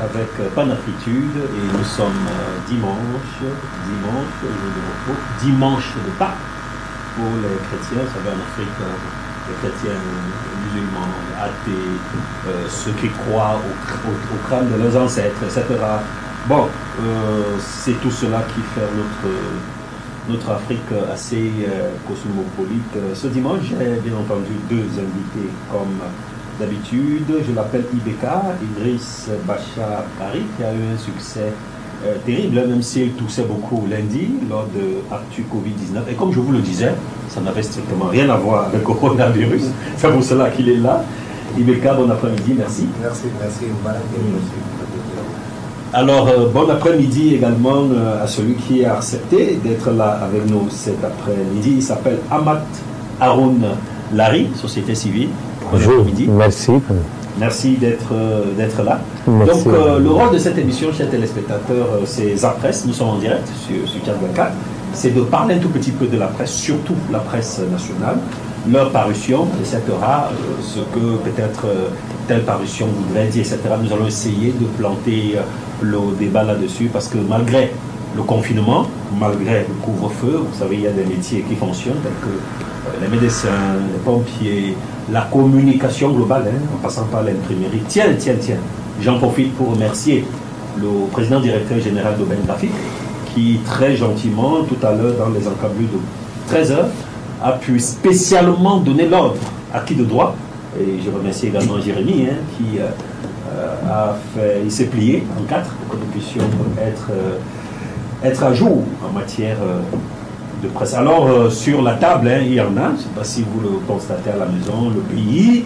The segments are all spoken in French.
avec Panafritude et nous sommes dimanche de Pâques pour les chrétiens. Vous savez, en Afrique, les chrétiens musulmans, athées, ceux qui croient au crâne de leurs ancêtres, etc. Bon, c'est tout cela qui fait notre Afrique assez cosmopolite. Ce dimanche, j'ai bien entendu deux invités comme d'habitude. Je l'appelle Ibeka, Idriss Bacha Paris, qui a eu un succès terrible, même s'il toussait beaucoup lundi lors de Actu Covid-19. Et comme je vous le disais, ça n'avait strictement rien à voir avec le coronavirus. C'est pour cela qu'il est là. Ibeka, bon après-midi, merci. Merci. Alors, bon après-midi également à celui qui a accepté d'être là avec nous cet après-midi. Il s'appelle Amat Haroun Larry, Société Civile. Bonjour, merci. Merci d'être là. Merci. Donc, le rôle de cette émission, chers téléspectateurs, c'est Zapresse. Nous sommes en direct sur Canal 24. C'est de parler un tout petit peu de la presse, surtout la presse nationale, leur parution, etc. Ce que peut-être telle parution voudrait dire, etc. Nous allons essayer de planter le débat là-dessus parce que malgré le confinement, malgré le couvre-feu, vous savez, il y a des métiers qui fonctionnent, tels que les médecins, les pompiers, la communication globale, en passant par l'imprimerie. Tiens, j'en profite pour remercier le président directeur général d'Aubin Graphique qui très gentiment, tout à l'heure dans les encablures de 13h, a pu spécialement donner l'ordre à qui de droit. Et je remercie également Jérémy qui il s'est plié en 4 pour que nous puissions être à jour en matière de presse. Alors, sur la table, il y en a, je ne sais pas si vous le constatez à la maison, le pays,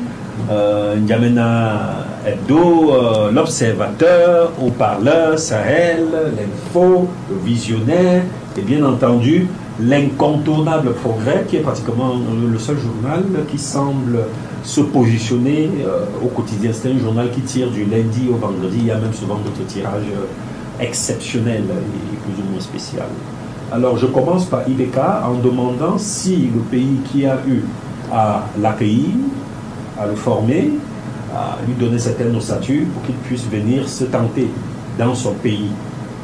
N'Djamena Hebdo, l'Observateur, Haut-Parleur, Sahel, l'Info, le Visionnaire, et bien entendu, l'incontournable Progrès, qui est pratiquement le seul journal qui semble se positionner au quotidien. C'est un journal qui tire du lundi au vendredi. Il y a même souvent d'autres tirages exceptionnels et plus ou moins spéciaux. Alors, je commence par Ibeka en demandant si le pays qui a eu à l'accueillir, à le former, à lui donner certaines ossature pour qu'il puisse venir se tenter dans son pays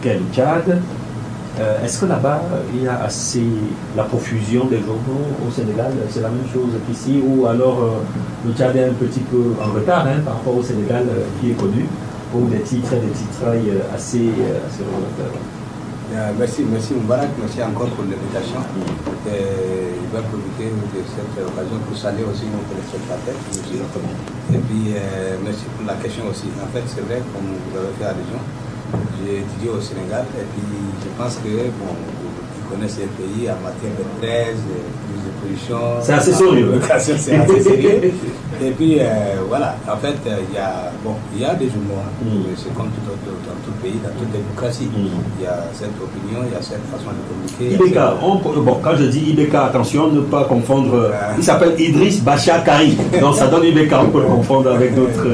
qu'est le Tchad. Est-ce que là-bas, il y a assez la profusion des journaux au Sénégal? C'est la même chose qu'ici, ou alors le Tchad est un petit peu en retard par rapport au Sénégal qui est connu pour des titrailles assez révélateurs. Merci Moubarak, merci encore pour l'invitation. Je vais profiter de cette occasion pour saluer aussi nos téléspectateurs. Et puis merci pour la question aussi. En fait, c'est vrai, comme vous avez fait allusion, j'ai étudié au Sénégal et puis je pense que, bon, vous connaissez le pays en matière de presse, de pollution. C'est assez sérieux. C'est assez sérieux. Et puis voilà, en fait, il y a des journaux, c'est comme dans tout pays, dans toute démocratie. Il y a cette opinion, il y a cette façon de communiquer. Ibeka, quand je dis Ibeka, attention, ne pas confondre. Il s'appelle Idriss Bacha Kari. Donc ça donne Ibeka, on peut le confondre avec d'autres.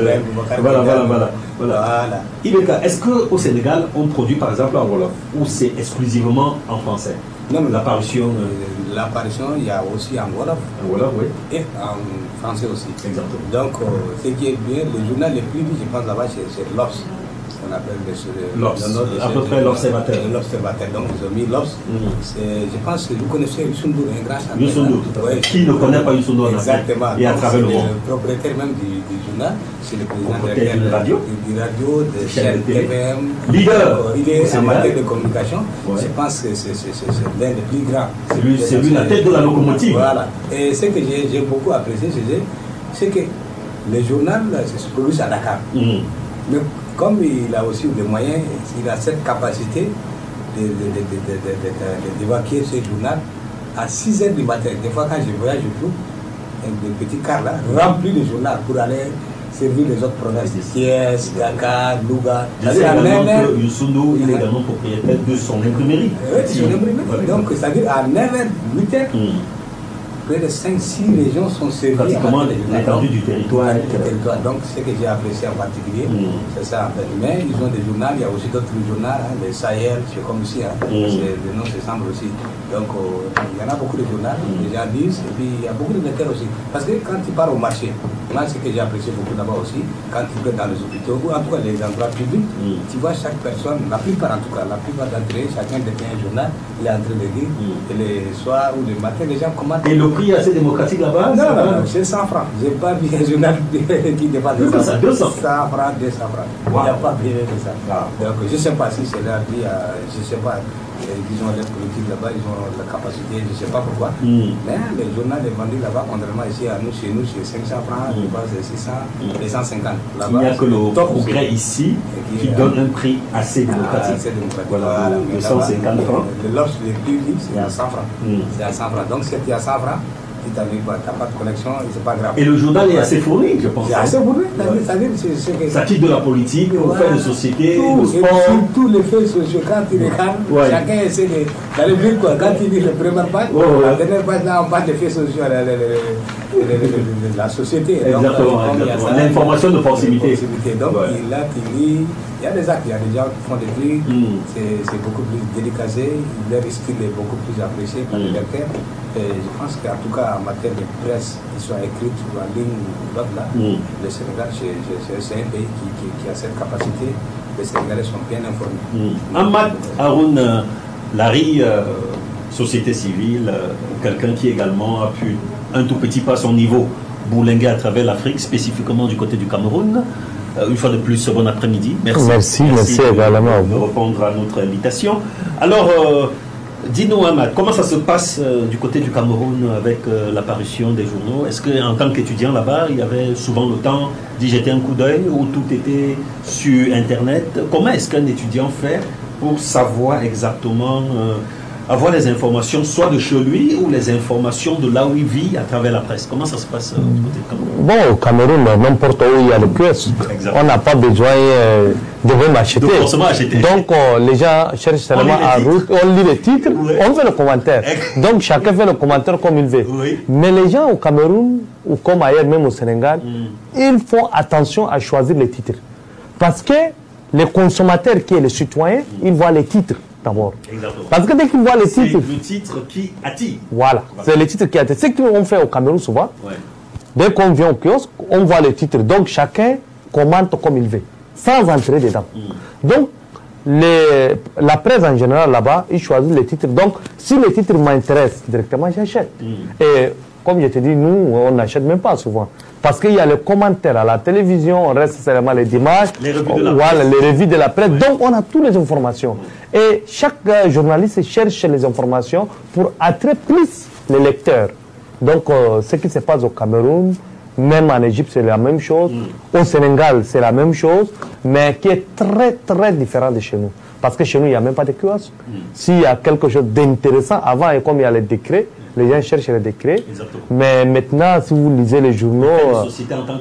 Voilà. Ibeka, est-ce qu'au Sénégal, on produit par exemple en Wolof ou c'est exclusivement en français? Non, mais l'apparition, il y a aussi en Wolof. En Wolof, oui. Et en français aussi. Exactement. Donc, ce qui est bien, le journal le plus vu, je pense là-bas, c'est l'Obs. On appelle l'Obs. À peu près l'Observateur. L'Observateur. Donc, ils ont mis l'Obs. Je pense que vous connaissez Youssou N'Dour, un grand chanteur. Youssou N'Dour, tout à fait. Qui ne connaît pas Youssou N'Dour? Exactement. Et à travers le monde. Le propriétaire même du journal, c'est le de président la radio, de chaîne TVM, leader en matière de communication. Ouais. Je pense que c'est l'un des plus grands. C'est lui la tête de la locomotive. Voilà. Et ce que j'ai beaucoup apprécié, c'est que le journal se produit à Dakar. Mais comme il a aussi les moyens, il a cette capacité d'évacuer ce journal à 6h du matin. Des fois, quand je voyage, je trouve des petits cars là, remplis de journal pour aller servir les autres provinces de Thiès, Dakar, Louga. Youssou N'Dour, il est également propriétaire de son imprimerie. Oui, son imprimerie. Donc, c'est-à-dire à 9h, 8h, près de 5-6 régions sont servies. Pratiquement l'étendue du territoire. Donc, ce que j'ai apprécié en particulier, c'est ça. Mais ils ont des journaux, il y a aussi d'autres journaux, les Sahel, c'est comme ici, le nom se semble aussi. Donc, il y en a beaucoup de journaux, les gens lisent, et puis il y a beaucoup de lecteurs aussi. Parce que quand tu pars au marché, moi, ce que j'ai apprécié beaucoup d'abord aussi, quand tu peux dans les hôpitaux, ou en tout cas les endroits publics, tu vois chaque personne, la plupart en tout cas, la plupart d'entre eux, chacun détient un journal, il est en train de lire, et le soir ou le matin, les gens commentent. Et le prix est assez démocratique là-bas? Non, c'est 100 francs. Je n'ai pas vu un journal qui dépasse 200 francs, 200 francs. Il n'y a pas plus de ça. Donc, je ne sais pas si c'est là, je ne sais pas. Disons, les politiques là-bas, ils ont la capacité, je ne sais pas pourquoi. Mais les journaux des vendus là-bas, contrairement ici à nous, chez nous, c'est 500 francs, je pense c'est 600 et 150. Il n'y a que le Progrès ici qui donne un prix assez démocratique. Voilà, 250 francs. Lorsque les prix, c'est à 100 francs. C'est à 100 francs. Donc, si tu as 100 francs, si tu n'as pas de connexion, c'est pas grave. Et le journal est assez fourni, je pense. C'est assez fourni. Ça quitte de la politique, au fait de société, au sport. Tous les faits sociaux, quand tu regardes, chacun essaie d'aller vite. Quand tu lis la première page, la dernière page, là, on parle des faits sociaux de la société. Exactement. L'information de proximité. Donc, là, tu lis. Il y a des actes, il y a des gens qui font des trucs, c'est beaucoup plus dédicacé, leur style est beaucoup plus apprécié par les lecteurs. Et je pense qu'en tout cas, en matière de presse, qui soit écrite ou en ligne ou d'autres là, le Sénégal, c'est un pays qui a cette capacité. Les Sénégalais sont bien informés. Ahmad Haroun Larry, société civile, quelqu'un qui également a pu un tout petit pas à son niveau bourlinguer à travers l'Afrique, spécifiquement du côté du Cameroun. Une fois de plus, bon après-midi. Merci également de répondre à notre invitation. Alors, dis-nous, Ahmad, comment ça se passe du côté du Cameroun avec l'apparition des journaux? Est-ce qu'en tant qu'étudiant là-bas, il y avait souvent le temps d'y jeter un coup d'œil ou tout était sur Internet? Comment est-ce qu'un étudiant fait pour savoir exactement, avoir les informations soit de chez lui ou les informations de là où il vit à travers la presse? Comment ça se passe du côté du Cameroun? Bon, au Cameroun, n'importe où il y a le kiosque, on n'a pas besoin de même acheter. Donc, les gens cherchent seulement à route, on lit les titres, on fait le commentaire. Donc, chacun fait le commentaire comme il veut. Mais les gens au Cameroun, ou comme ailleurs, même au Sénégal, ils font attention à choisir les titres. Parce que les consommateurs qui est les citoyens, ils voient les titres. Parce que dès qu'ils voient les titres... C'est le titre qui attire. Voilà, c'est le titre qui attire. C'est ce qu'on fait au Cameroun souvent. Dès qu'on vient au kiosque, on voit les titres. Donc chacun commente comme il veut, sans entrer dedans. Donc, la presse en général là-bas, ils choisissent les titres. Donc, si les titres m'intéressent directement, j'achète. Et comme je te dis, nous, on n'achète même pas souvent. Parce qu'il y a les commentaires à la télévision, on reste seulement les dimanches, les revues de la presse. Donc, on a toutes les informations. Et chaque journaliste cherche les informations pour attirer plus les lecteurs. Donc, ce qui se passe au Cameroun, même en Égypte, c'est la même chose. Au Sénégal, c'est la même chose, mais qui est très, très différent de chez nous. Parce que chez nous, il n'y a même pas de kiosque. S'il y a quelque chose d'intéressant, avant, et comme il y a les décrets, les gens cherchent les décrets. Mais maintenant, si vous lisez les journaux,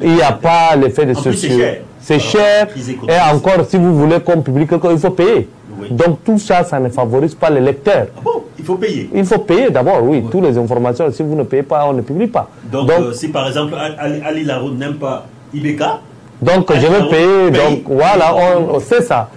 il n'y a pas l'effet de société. C'est cher. Et encore, si vous voulez qu'on publie quelque chose, il faut payer. Donc tout ça, ça ne favorise pas les lecteurs. Ah bon? Il faut payer? Il faut payer d'abord, oui. Toutes les informations, si vous ne payez pas, on ne publie pas. Donc si par exemple Ali Laroun n'aime pas Ibeka, donc je vais payer. Donc voilà, c'est ça.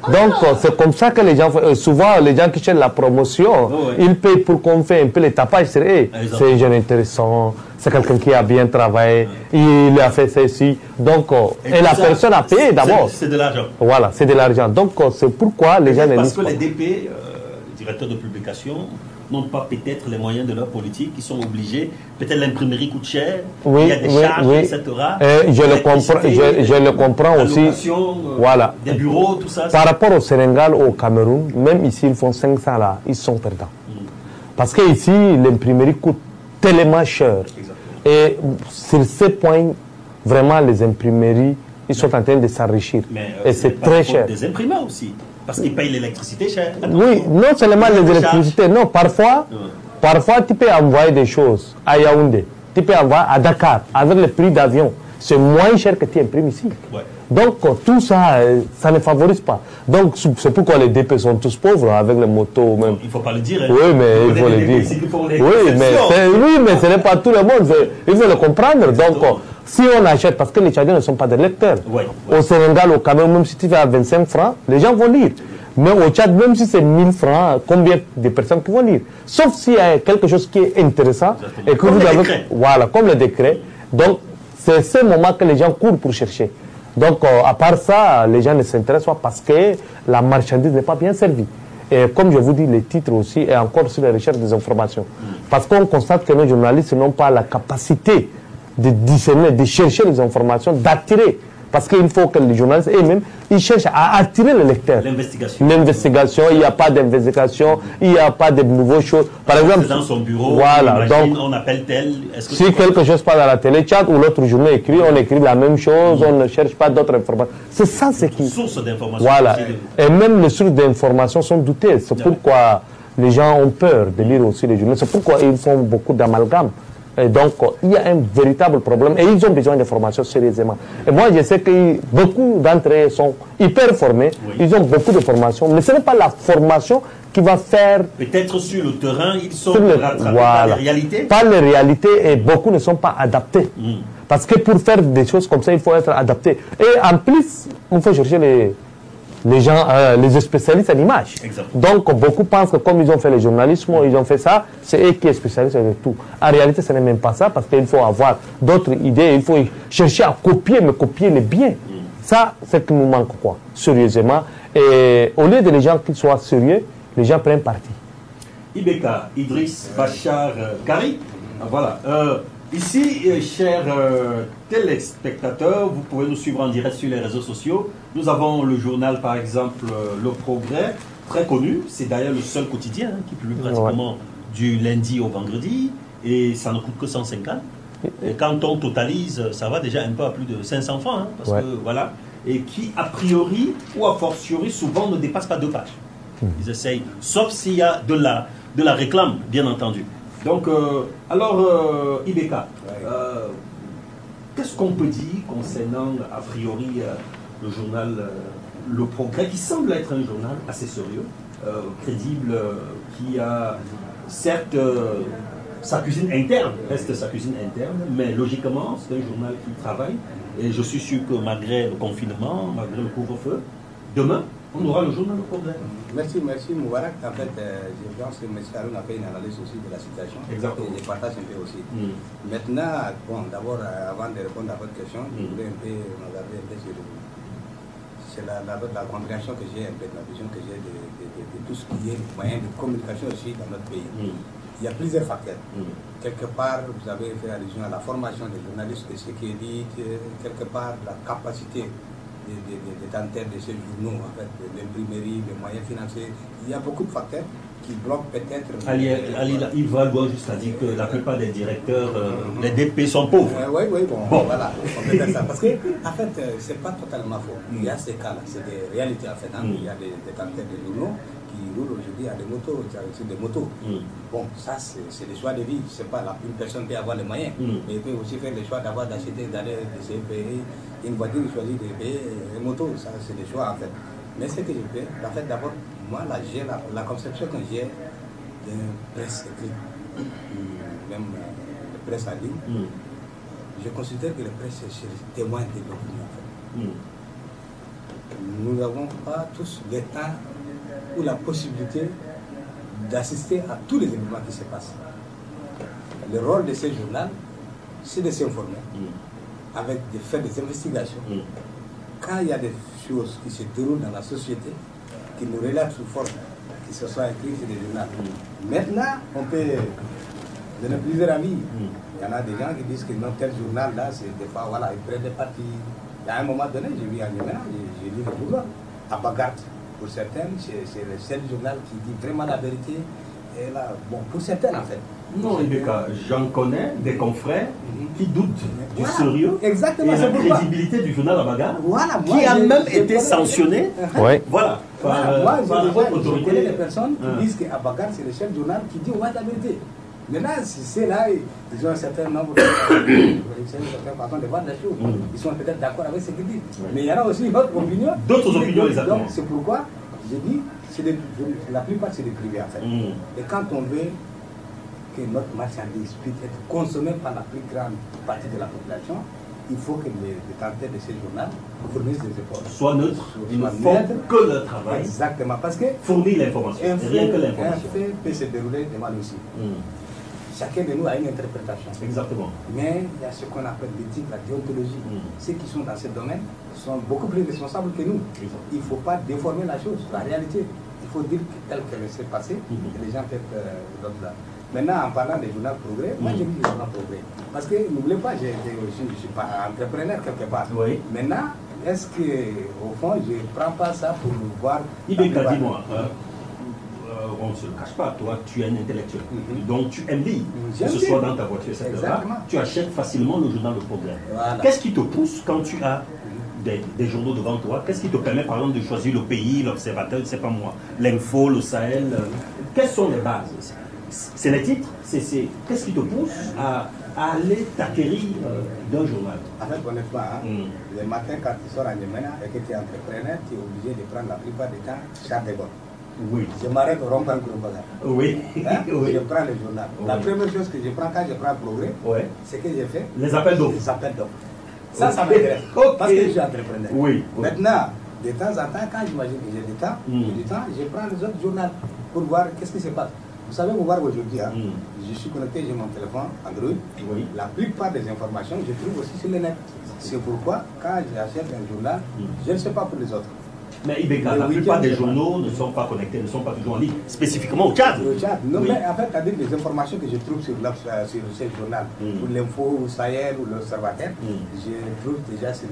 Donc, c'est comme ça que les gens font. Souvent, les gens qui cherchent la promotion, ils payent pour qu'on fait un peu les tapages. C'est un jeune intéressant, c'est quelqu'un qui a bien travaillé, il a fait ceci. Donc, et la personne a payé d'abord. C'est de l'argent. Voilà, c'est de l'argent. Donc, c'est pourquoi les gens ne lisent pas. Parce que les DP, directeurs de publication, n'ont pas peut-être les moyens de leur politique, ils sont obligés, peut-être l'imprimerie coûte cher, il y a des charges, etc. Je le comprends aussi. Voilà. Des bureaux, tout ça. Par rapport au Sénégal, au Cameroun, même ici, ils font 500 là, ils sont perdants. Parce que ici, l'imprimerie coûte tellement cher. Et sur ce point, vraiment, les imprimeries, ils sont en train de s'enrichir. Et c'est très cher. Des imprimeurs aussi. Parce qu'ils payent l'électricité cher. Oui, non seulement l'électricité, non, parfois tu peux envoyer des choses à Yaoundé, tu peux envoyer à Dakar, avec le prix d'avion. C'est moins cher que tu imprimes ici. Donc tout ça, ça ne favorise pas. Donc c'est pourquoi les DP sont tous pauvres avec les motos même. Il ne faut pas le dire. Hein. Oui, mais il faut le dire. Oui, mais ce n'est pas tout le monde. Il faut le comprendre. Donc si on achète, parce que les Tchadiens ne sont pas des lecteurs. Au Sénégal, au Cameroun, même si tu vas à 25 francs, les gens vont lire. Mais au Tchad, même si c'est 1000 francs, combien de personnes qui vont lire? Sauf s'il y a quelque chose qui est intéressant. Exactement. Et que comme vous avez. décrets. Voilà, comme le décret. Donc, c'est ce moment que les gens courent pour chercher. Donc, à part ça, les gens ne s'intéressent pas parce que la marchandise n'est pas bien servie. Et comme je vous dis, les titres aussi, et encore sur la recherche des informations. Parce qu'on constate que nos journalistes n'ont pas la capacité de discerner, de chercher les informations, d'attirer. Parce qu'il faut que les journalistes eux-mêmes, ils cherchent à attirer le lecteur. L'investigation, il n'y a pas d'investigation, il n'y a pas de nouvelles choses. Par exemple, dans son bureau, voilà, donc, on appelle tel. Si quelque chose passe à la télé, Tchad ou l'autre journée écrit, on écrit la même chose, on ne cherche pas d'autres informations. C'est ça, c'est qui. Sources d'informations. Voilà. Et même les sources d'informations sont douteuses. C'est pourquoi les gens ont peur de lire aussi les journaux. C'est pourquoi ils font beaucoup d'amalgames. Et donc, il y a un véritable problème et ils ont besoin de formation sérieusement. Et moi, je sais que beaucoup d'entre eux sont hyper formés, ils ont beaucoup de formation, mais ce n'est pas la formation qui va faire... Peut-être sur le terrain, ils sont rattrapés par les réalités. Par les réalités et beaucoup ne sont pas adaptés. Parce que pour faire des choses comme ça, il faut être adapté. Et en plus, il faut chercher les gens, les spécialistes en images. Donc, beaucoup pensent que comme ils ont fait le journalisme, ils ont fait ça, c'est eux qui sont spécialistes de tout. En réalité, ce n'est même pas ça, parce qu'il faut avoir d'autres idées, il faut chercher à copier, mais copier les biens. Ça, c'est ce qui nous manque, quoi, sérieusement. Et au lieu de les gens qui soient sérieux, les gens prennent parti. Ibeka, Idriss Bachar Kari, voilà. Ici, chers téléspectateurs, vous pouvez nous suivre en direct sur les réseaux sociaux. Nous avons le journal, par exemple, Le Progrès, très connu. C'est d'ailleurs le seul quotidien qui publie pratiquement du lundi au vendredi. Et ça ne coûte que 150. Et quand on totalise, ça va déjà un peu à plus de 500 francs. Hein, parce que, voilà. Et qui, a priori ou a fortiori, souvent ne dépasse pas 2 pages. Ils essayent, sauf s'il y a de la réclame, bien entendu. Donc, alors, Ibeka, qu'est-ce qu'on peut dire concernant, a priori, le journal Le Progrès, qui semble être un journal assez sérieux, crédible, qui a, certes, sa cuisine interne, reste sa cuisine interne, mais logiquement, c'est un journal qui travaille, et je suis sûr que malgré le confinement, malgré le couvre-feu, demain, on aura le journal Le Progrès. Merci Moubarak. En fait, je pense que M. Haroun a fait une analyse aussi de la situation. Exactement. Et je partage un peu aussi. Maintenant, bon, d'abord, avant de répondre à votre question, je voulais un peu regarder un peu sur la compréhension que j'ai, un peu de la vision que j'ai de tout ce qui est moyen de communication aussi dans notre pays. Il y a plusieurs facteurs. Quelque part, vous avez fait allusion à la formation des journalistes, de ce qui est dit, quelque part, la capacité des antennes de ces journaux, en fait, l'imprimerie, les moyens financiers. Il y a beaucoup de facteurs qui bloquent peut-être... Il va jusqu'à dire que la plupart des directeurs, les DP sont pauvres. Oui, bon, voilà, on peut dire ça. Parce que, en fait, c'est pas totalement faux. Il y a ces cas-là, c'est des réalités, en fait. Il y a des antennes de journaux qui roulent aujourd'hui à des motos, sur des motos. Bon, ça, c'est des choix de vie. C'est pas une personne peut avoir les moyens, mais il peut aussi faire le choix d'acheter, d'aller essayer de payer une voiture, choisir de payer une moto. Ça, c'est des choix, en fait. Mais ce que je fais, en fait, d'abord, moi, la conception que j'ai de presse écrite, même de presse en ligne, je considère que la presse est témoin de l'opinion, en fait. Nous n'avons pas tous le temps ou la possibilité d'assister à tous les événements qui se passent. Le rôle de ces journaux, c'est de s'informer, avec de faire des investigations. Quand il y a des choses qui se déroulent dans la société, qui nous relatent sous forme, qui se soient écrites sur des journaux. Maintenant, on peut donner plusieurs avis. Il y en a des gens qui disent que dans tel journal-là, c'est des fois, voilà, ils prennent des parties. Il y a un moment donné, j'ai vu en Yémen, j'ai lu le journal, à Bagdad. Pour certains, c'est le seul journal qui dit vraiment la vérité. Et là, bon, pour certains, en fait. Non, Ibeka, j'en connais des confrères qui doutent du sérieux et la crédibilité du journal Abaga, qui a même été sanctionné. Voilà. Moi, je connais des personnes qui disent qu'Abaga, c'est le seul journal qui dit la vérité. Maintenant, c'est là, ils ont un certain nombre de façons de voir les choses. Ils sont peut-être d'accord avec ce qu'ils disent. Mais il y en a aussi une autre opinion. D'autres opinions, exactement. Donc, c'est pourquoi j'ai dit, la plupart, c'est des privés, en fait. Et quand on veut que notre marchandise puisse être consommée par la plus grande partie de la population, il faut que les détenteurs de ces journaux fournissent des efforts. Soit neutres, ils ne font que le travail. Exactement, parce que fournir l'information, rien que l'information. Un fait peut se dérouler devant aussi. Chacun de nous a une interprétation. Exactement. Mais il y a ce qu'on appelle l'éthique, la déontologie. Ceux qui sont dans ce domaine sont beaucoup plus responsables que nous. Il ne faut pas déformer la chose, la réalité. Il faut dire tel qu'elle s'est passée, et les gens peuvent d'autres là. Maintenant, en parlant des journaux Progrès, moi j'ai mis les journaux Progrès. Parce que n'oubliez pas, je ne suis pas entrepreneur quelque part. Oui. Maintenant, est-ce qu'au fond, je ne prends pas ça pour voir. Ibeka, dis-moi, on ne se le cache pas, toi tu es un intellectuel. Donc tu aimes lire, que ce soit dans ta voiture, etc. Tu achètes facilement le journal Le Progrès. Voilà. Qu'est-ce qui te pousse quand tu as des journaux devant toi? Qu'est-ce qui te permet par exemple de choisir Le Pays, L'Observateur, je ne sais pas moi, l'Info, le Sahel? Quelles sont les bases? C'est les titres? Qu'est-ce qui te pousse à aller t'acquérir d'un journal? En fait, honnêtement, le matin quand tu sors en Yémen et que tu es entrepreneur, tu es obligé de prendre la plupart du temps Charles de Gaulle. Oui. Je m'arrête au rond-point Gouroumbazar. Oui. Oui. Je prends le journal. La première chose que je prends quand je prends Progrès, c'est que j'ai fait les appels d'offres. Les appels d'offres. Ça m'intéresse. Parce que je suis entrepreneur. Oui. Maintenant, de temps en temps, quand j'imagine que j'ai du temps, je prends les autres journaux pour voir qu'est-ce qui se passe. Vous savez, vous voir aujourd'hui, je suis connecté, j'ai mon téléphone Android. Oui. La plupart des informations, je trouve aussi sur le net. C'est pourquoi, quand j'achète un journal, je ne sais pas pour les autres. Mais Ibeka, la plupart des journaux ne sont pas connectés, ne sont pas toujours en ligne, spécifiquement au Tchad. Au Tchad. Non, mais en fait, c'est-à-dire les informations que je trouve sur ce journal, ou l'Info, ou Sahel, ou l'Observateur, je trouve déjà sur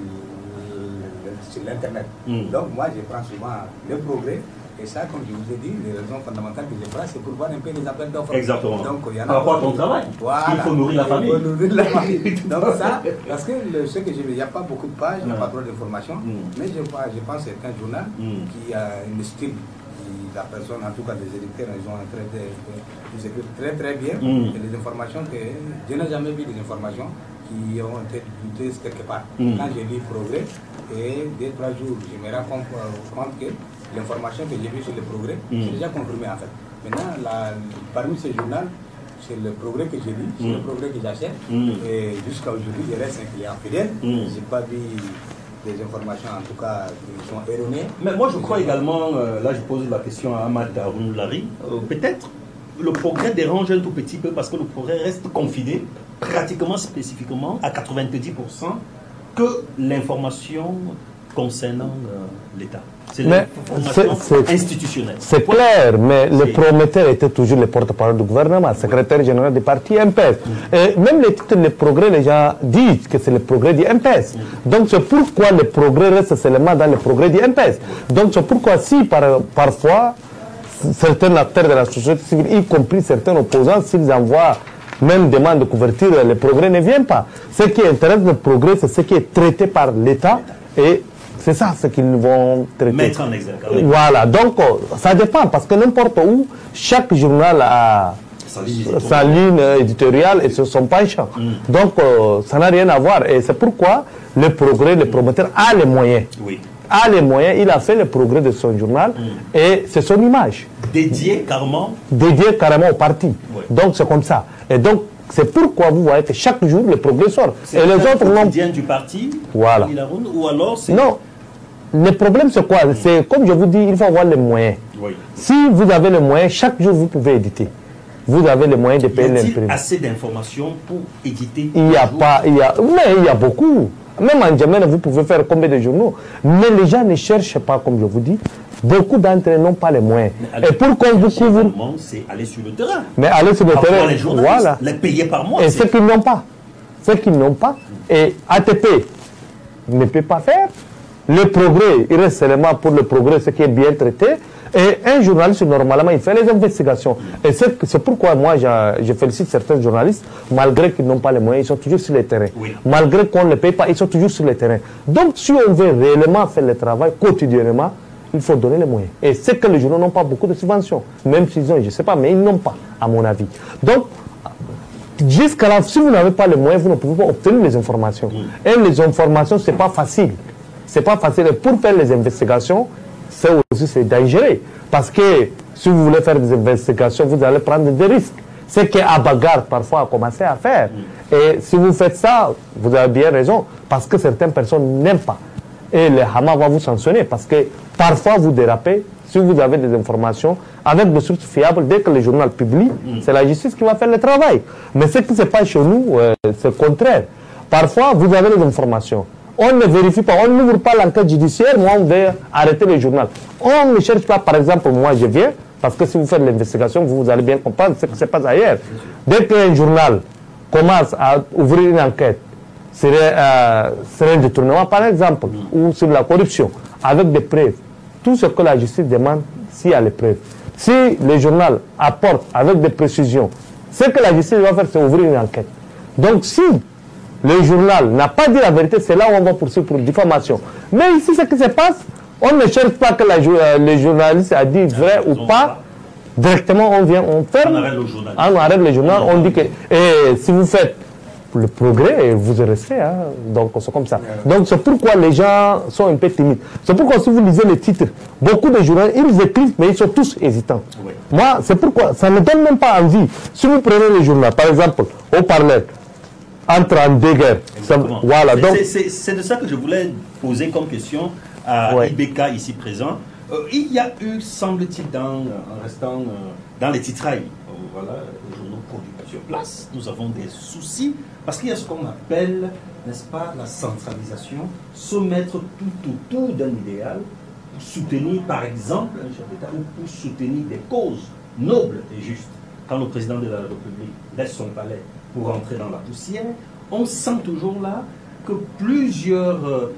l'Internet. Donc, moi, je prends souvent le Progrès. Et ça, comme je vous ai dit, les raisons fondamentales que je prends, c'est pour voir un peu les appels d'offres. Exactement. Donc, il y en a. Par rapport à ton travail. Voilà. Il faut nourrir la famille. Il faut nourrir la famille. Donc, ça, parce que ce que je veux, il n'y a pas beaucoup de pages, il n'y a pas trop d'informations. Mais je pense que c'est un journal qui a une style. La personne, en tout cas les éditeurs, ils ont ils écrivent très très bien. Et les informations que je n'ai jamais vu des informations qui ont été douteuses quelque part. Quand j'ai lu Progrès, et 2-3 jours, je me rends compte que l'information que j'ai vue sur le Progrès, c'est déjà confirmé en fait. Maintenant, parmi ces journaux, c'est le Progrès que j'ai lu, c'est le Progrès que j'achète. Et jusqu'à aujourd'hui, je reste un client fidèle. Je n'ai pas vu des informations en tout cas qui sont erronées. Mais moi je crois également, là je pose la question à Ahmad Haroun-Lari, peut-être le Progrès dérange un tout petit peu parce que le Progrès reste confiné pratiquement spécifiquement à 90% que l'information concernant l'État. C'est l'information institutionnelle. C'est clair, mais le prometteur était toujours le porte-parole du gouvernement, secrétaire général du parti MPS. Et même les titres de Progrès, les gens disent que c'est le Progrès du MPS. Donc c'est pourquoi le Progrès reste seulement dans le Progrès du MPS. Donc c'est pourquoi si parfois certains acteurs de la société civile, y compris certains opposants, s'ils envoient même demande de couverture, le Progrès ne vient pas. Ce qui intéresse le Progrès, c'est ce qui est traité par l'État et c'est ça ce qu'ils vont traiter. Mettre en exergue. Voilà, donc ça dépend parce que n'importe où, chaque journal a sa ligne éditoriale et son penchant. Donc ça n'a rien à voir et c'est pourquoi le Progrès, le promoteur a les moyens. Oui. A les moyens, il a fait le Progrès de son journal et c'est son image. Dédié carrément au parti. Oui. Donc c'est comme ça. Et donc c'est pourquoi vous voyez que chaque jour le Progrès sort. Et les autres quotidien du parti. Voilà. Ou alors c'est... Non. Le problème c'est quoi? C'est comme je vous dis, il faut avoir les moyens. Oui. Si vous avez les moyens, chaque jour vous pouvez éditer. Vous avez les moyens de payer l'imprimé. Assez d'informations pour éditer? Il n'y a pas, mais il y a beaucoup. Même en Djamena, vous pouvez faire combien de journaux? Mais les gens ne cherchent pas, comme je vous dis. Beaucoup d'entre eux n'ont pas les moyens. Et pour qu'on vous couvre... c'est aller sur le terrain. Mais aller sur le terrain, les voilà. Les payer par mois. Et ceux qui n'ont pas. Ceux qui n'ont pas. Et ATP ne peut pas faire. Le Progrès, il reste seulement pour le Progrès ce qui est bien traité. Et un journaliste, normalement, il fait les investigations. Et c'est pourquoi moi, je félicite certains journalistes, malgré qu'ils n'ont pas les moyens, ils sont toujours sur le terrain. Oui. Malgré qu'on ne les paye pas, ils sont toujours sur le terrain. Donc, si on veut réellement faire le travail quotidiennement, il faut donner les moyens. Et c'est que les journaux n'ont pas beaucoup de subventions. Même s'ils ont, je ne sais pas, mais ils n'ont pas, à mon avis. Donc, jusqu'à là, si vous n'avez pas les moyens, vous ne pouvez pas obtenir les informations. Et les informations, ce n'est pas facile. C'est pas facile. Et pour faire les investigations, c'est dangereux. Parce que si vous voulez faire des investigations, vous allez prendre des risques. C'est qu'Abagar, parfois, a commencé à faire. Et si vous faites ça, vous avez bien raison, parce que certaines personnes n'aiment pas. Et le Hamas va vous sanctionner, parce que parfois, vous dérapez. Si vous avez des informations avec des sources fiables, dès que le journal publie, c'est la justice qui va faire le travail. Mais ce qui se passe chez nous, c'est le contraire. Parfois, vous avez les informations. On ne vérifie pas, on n'ouvre pas l'enquête judiciaire, moi on veut arrêter le journal. On ne cherche pas, par exemple, moi je viens, parce que si vous faites l'investigation, vous allez bien comprendre ce qui se passe ailleurs. Dès qu'un journal commence à ouvrir une enquête, serait un détournement par exemple, ou sur la corruption, avec des preuves, tout ce que la justice demande, s'il y a les preuves. Si le journal apporte avec des précisions, ce que la justice va faire, c'est ouvrir une enquête. Donc si le journal n'a pas dit la vérité, c'est là où on va poursuivre pour diffamation. Mais ici, ce qui se passe, on ne cherche pas que le journaliste a dit vrai ou pas. Directement, on vient, on ferme, on arrête le journal, on dit que... Et si vous faites le progrès, vous restez. Hein, donc, c'est comme ça. Donc, c'est pourquoi les gens sont un peu timides. C'est pourquoi, si vous lisez les titres, beaucoup de journalistes, ils écrivent, mais ils sont tous hésitants. Oui. Moi, c'est pourquoi, ça ne donne même pas envie. Si vous prenez le journal, par exemple, au Parleur, entre en deux guerres. Voilà, c'est de ça que je voulais poser comme question à Ibeka ici présent. Il y a eu, semble-t-il, en restant dans les titrailles, voilà, les journaux produits sur place, nous avons des soucis parce qu'il y a ce qu'on appelle, n'est-ce pas, la centralisation, se mettre tout autour d'un idéal pour soutenir, par exemple, un chef d'État ou pour soutenir des causes nobles et justes. Quand le président de la République laisse son palais pour rentrer dans la poussière, on sent toujours là que plusieurs,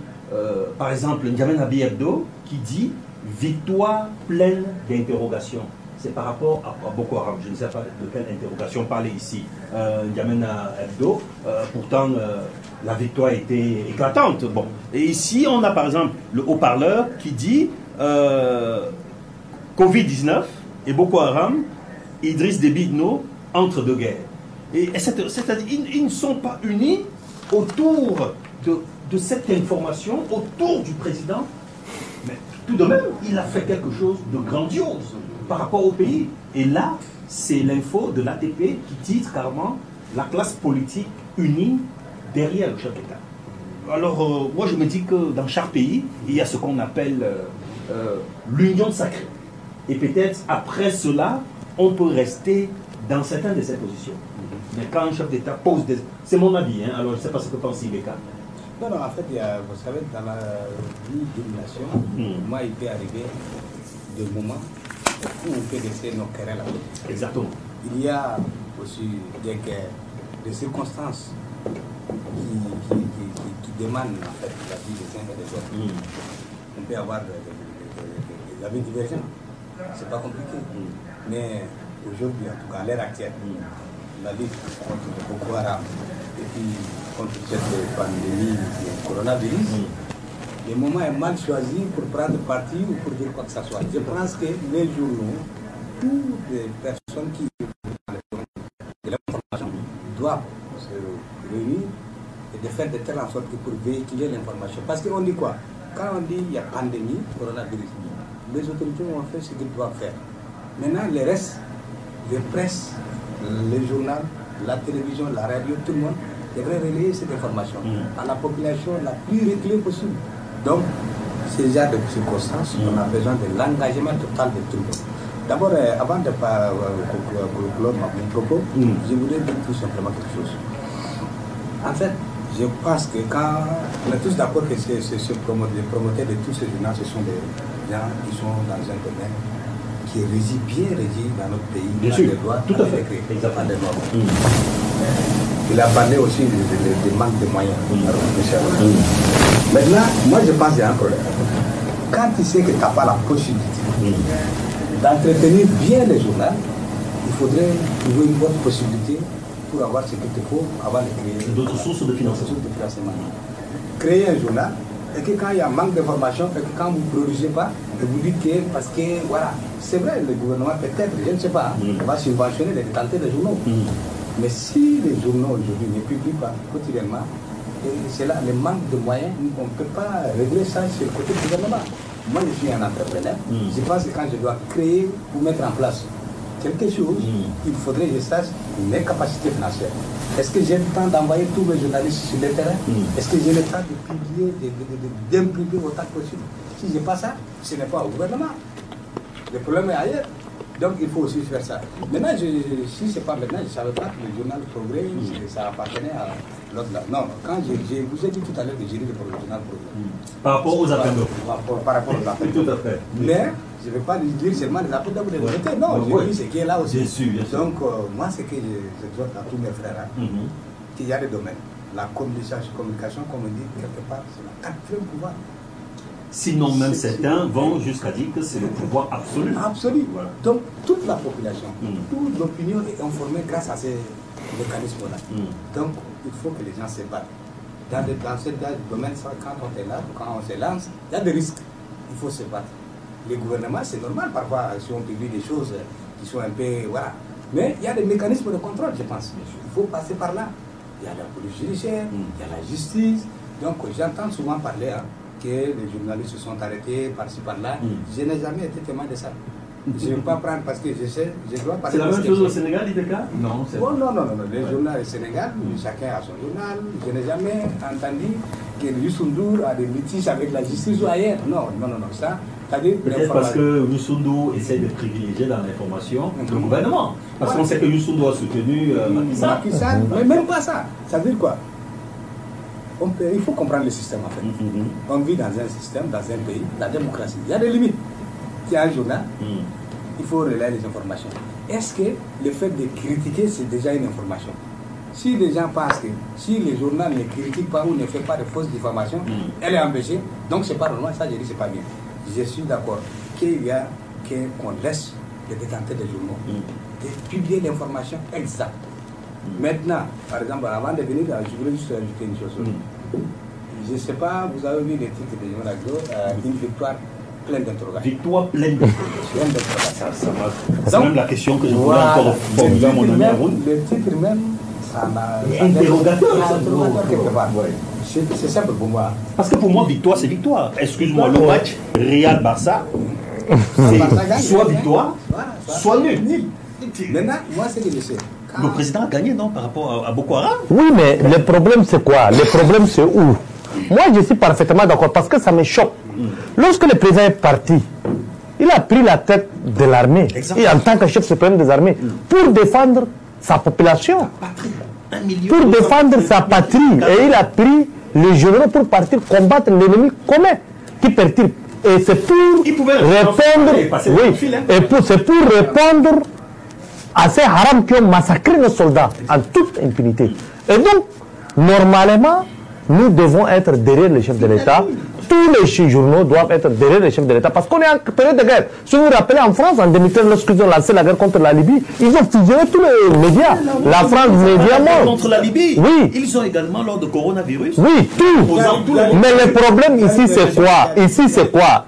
par exemple, N'Djamena Hebdo qui dit victoire pleine d'interrogations. C'est par rapport à Boko Haram. Je ne sais pas de quelle interrogation parler ici. N'Djamena Hebdo, pourtant la victoire était éclatante. Bon. Et ici, on a par exemple le haut-parleur qui dit Covid-19 et Boko Haram, Idriss Déby Itno entre deux guerres. Et c'est-à-dire ils ne sont pas unis autour de cette information, autour du président. Mais tout de même, il a fait quelque chose de grandiose par rapport au pays. Et là, c'est l'info de l'ATP qui titre carrément la classe politique unie derrière le chef d'État. Alors, moi je me dis que dans chaque pays, il y a ce qu'on appelle l'union sacrée. Et peut-être après cela, on peut rester dans certaines de ces positions. Mais quand un chef d'État pose des... C'est mon avis, hein, alors je ne sais pas ce que pense Ibeka. Non, en fait, vous savez, dans la vie d'une nation, moi, il peut arriver des moments où on peut laisser nos querelles à côté. Exactement. Il y a aussi des circonstances qui demandent en fait la vie des uns et des autres. On peut avoir des avis divergents. C'est pas compliqué. Mais aujourd'hui, en tout cas, à l'ère actuelle, la lutte contre le Boko Haram et puis contre cette pandémie du coronavirus, le moment est mal choisi pour prendre parti ou pour dire quoi que ce soit. Je pense que les journaux, toutes les personnes qui ont de l'information doivent se réunir et de faire de telle sorte que pour véhiculer l'information. Parce qu'on dit quoi? Quand on dit qu'il y a pandémie, coronavirus, les autorités ont fait ce qu'ils doivent faire. Maintenant, le reste, les presses, les journaux, la télévision, la radio, tout le monde devrait relayer cette information à la population la plus reculée possible. Donc, ces genre de circonstances, on a besoin de l'engagement total de tout le monde. D'abord, avant de conclure mon propos, je voudrais dire tout simplement quelque chose. En fait, je pense que quand on est tous d'accord que les promoteurs de tous ces journaux, ce sont des gens qui sont dans un domaine qui est bien régi dans notre pays. Bien sûr, tout à fait. Il a parlé aussi des manques de moyens. Maintenant, moi je pense qu'il y a un problème. Quand tu sais que tu n'as pas la possibilité d'entretenir bien les journaux, il faudrait trouver une bonne possibilité pour avoir ce qu'il te faut avant de créer d'autres sources de financement. Créer un journal et que quand il y a un manque d'information, et que quand vous ne produisez pas, vous dites que parce que voilà, c'est vrai, le gouvernement peut-être, je ne sais pas, va subventionner les détenteurs des journaux. Mais si les journaux aujourd'hui ne publient pas quotidiennement, c'est là le manque de moyens, on ne peut pas régler ça sur le côté du gouvernement. Moi, je suis un entrepreneur. Je pense que quand je dois créer ou mettre en place quelque chose, il faudrait que je sache mes capacités financières. Est-ce que j'ai le temps d'envoyer tous mes journalistes sur le terrain? Est-ce que j'ai le temps de publier, d'imprimer autant que possible? Si je n'ai pas ça, ce n'est pas au gouvernement. Le problème est ailleurs. Donc il faut aussi faire ça. Maintenant, si ce n'est pas maintenant, je ne savais pas que le journal Progrès, ça appartenait à l'autre là. Non, quand je vous ai dit tout à l'heure que j'ai lu le journal Progrès. Par rapport aux appels d'offres. Par rapport aux appels d'offres. Tout à fait. Mais je ne vais pas lire seulement les appels d'offres de l'autorité. Non, je lis ce qui est là aussi. Bien sûr, bien sûr. Donc moi, ce que je dois à tous mes frères, qu'il y a des domaines. La communication, comme on dit quelque part, c'est le quatrième pouvoir. Sinon, même certains vont jusqu'à dire que c'est le pouvoir absolu. Absolu. Voilà. Donc, toute la population, toute l'opinion est informée grâce à ces mécanismes-là. Donc, il faut que les gens se battent. Dans ce domaine, quand on est là, quand on se lance, il y a des risques. Il faut se battre. Les gouvernements, c'est normal, parfois, si on publie des choses qui sont un peu... Voilà. Mais il y a des mécanismes de contrôle, je pense. Il faut passer par là. Il y a la police judiciaire, il y a la justice. Donc, j'entends souvent parler... que les journalistes se sont arrêtés par-ci par-là. Je n'ai jamais été témoin de ça. Je ne vais pas prendre parce que je sais, je dois parler. C'est la même chose au Sénégal, IDK? Non, c'est non. Les journaux au Sénégal, chacun a son journal. Je n'ai jamais entendu que Youssou N'Dour a des litiges avec la justice ou ailleurs. Non, ça. Peut-être parce que Youssou N'Dour essaie de privilégier dans l'information le gouvernement. Parce qu'on sait que Youssou N'Dour a soutenu Macky Sall. Mais même pas ça. Ça veut dire quoi? Il faut comprendre le système en fait. On vit dans un système, dans un pays, la démocratie. Il y a des limites. Il y a un journal, il faut relayer les informations. Est-ce que le fait de critiquer, c'est déjà une information? Si les gens pensent que si le journal ne critique pas ou ne fait pas de fausses diffamations, elle est empêchée, donc c'est pas normal, ça je dis c'est pas bien. Je suis d'accord qu'on laisse les détenteurs des journaux de publier l'information exacte. Maintenant, par exemple, avant de venir, je voulais juste ajouter une chose. Je ne sais pas, vous avez vu les titres de Journal Agro, une victoire pleine d'interrogations. Victoire pleine d'interrogations. C'est même la question que je voulais encore formuler à mon ami Haroun. Le titre même, ça m'a... Interrogateur quelque part. C'est simple pour moi. Parce que pour moi, victoire, c'est victoire. Excuse-moi, le match Real-Barça, c'est soit victoire, soit nul. Maintenant, moi, c'est que je sais. Le président a gagné, non, par rapport à Boko Haram? Oui, mais le problème, c'est quoi? Le problème, c'est où? Moi, je suis parfaitement d'accord parce que ça me choque. Lorsque le président est parti, il a pris la tête de l'armée, et en tant que chef suprême des armées, pour défendre sa population, pour défendre sa patrie. Et il a pris les généraux pour partir combattre l'ennemi commun qui perturbe. Et c'est pour répondre, c'est pour répondre à ces harams qui ont massacré nos soldats en toute impunité. Et donc, normalement, nous devons être derrière le chef de l'État. Tous les journaux doivent être derrière le chef de l'État parce qu'on est en période de guerre. Si vous vous rappelez, en France, en 2013, lorsqu'ils ont lancé la guerre contre la Libye, ils ont fusionné tous les médias. La France, Média Monde. Contre la Libye? Oui. Ils ont également lors de coronavirus? Oui, tout. Mais le problème ici, c'est quoi? Ici, c'est quoi?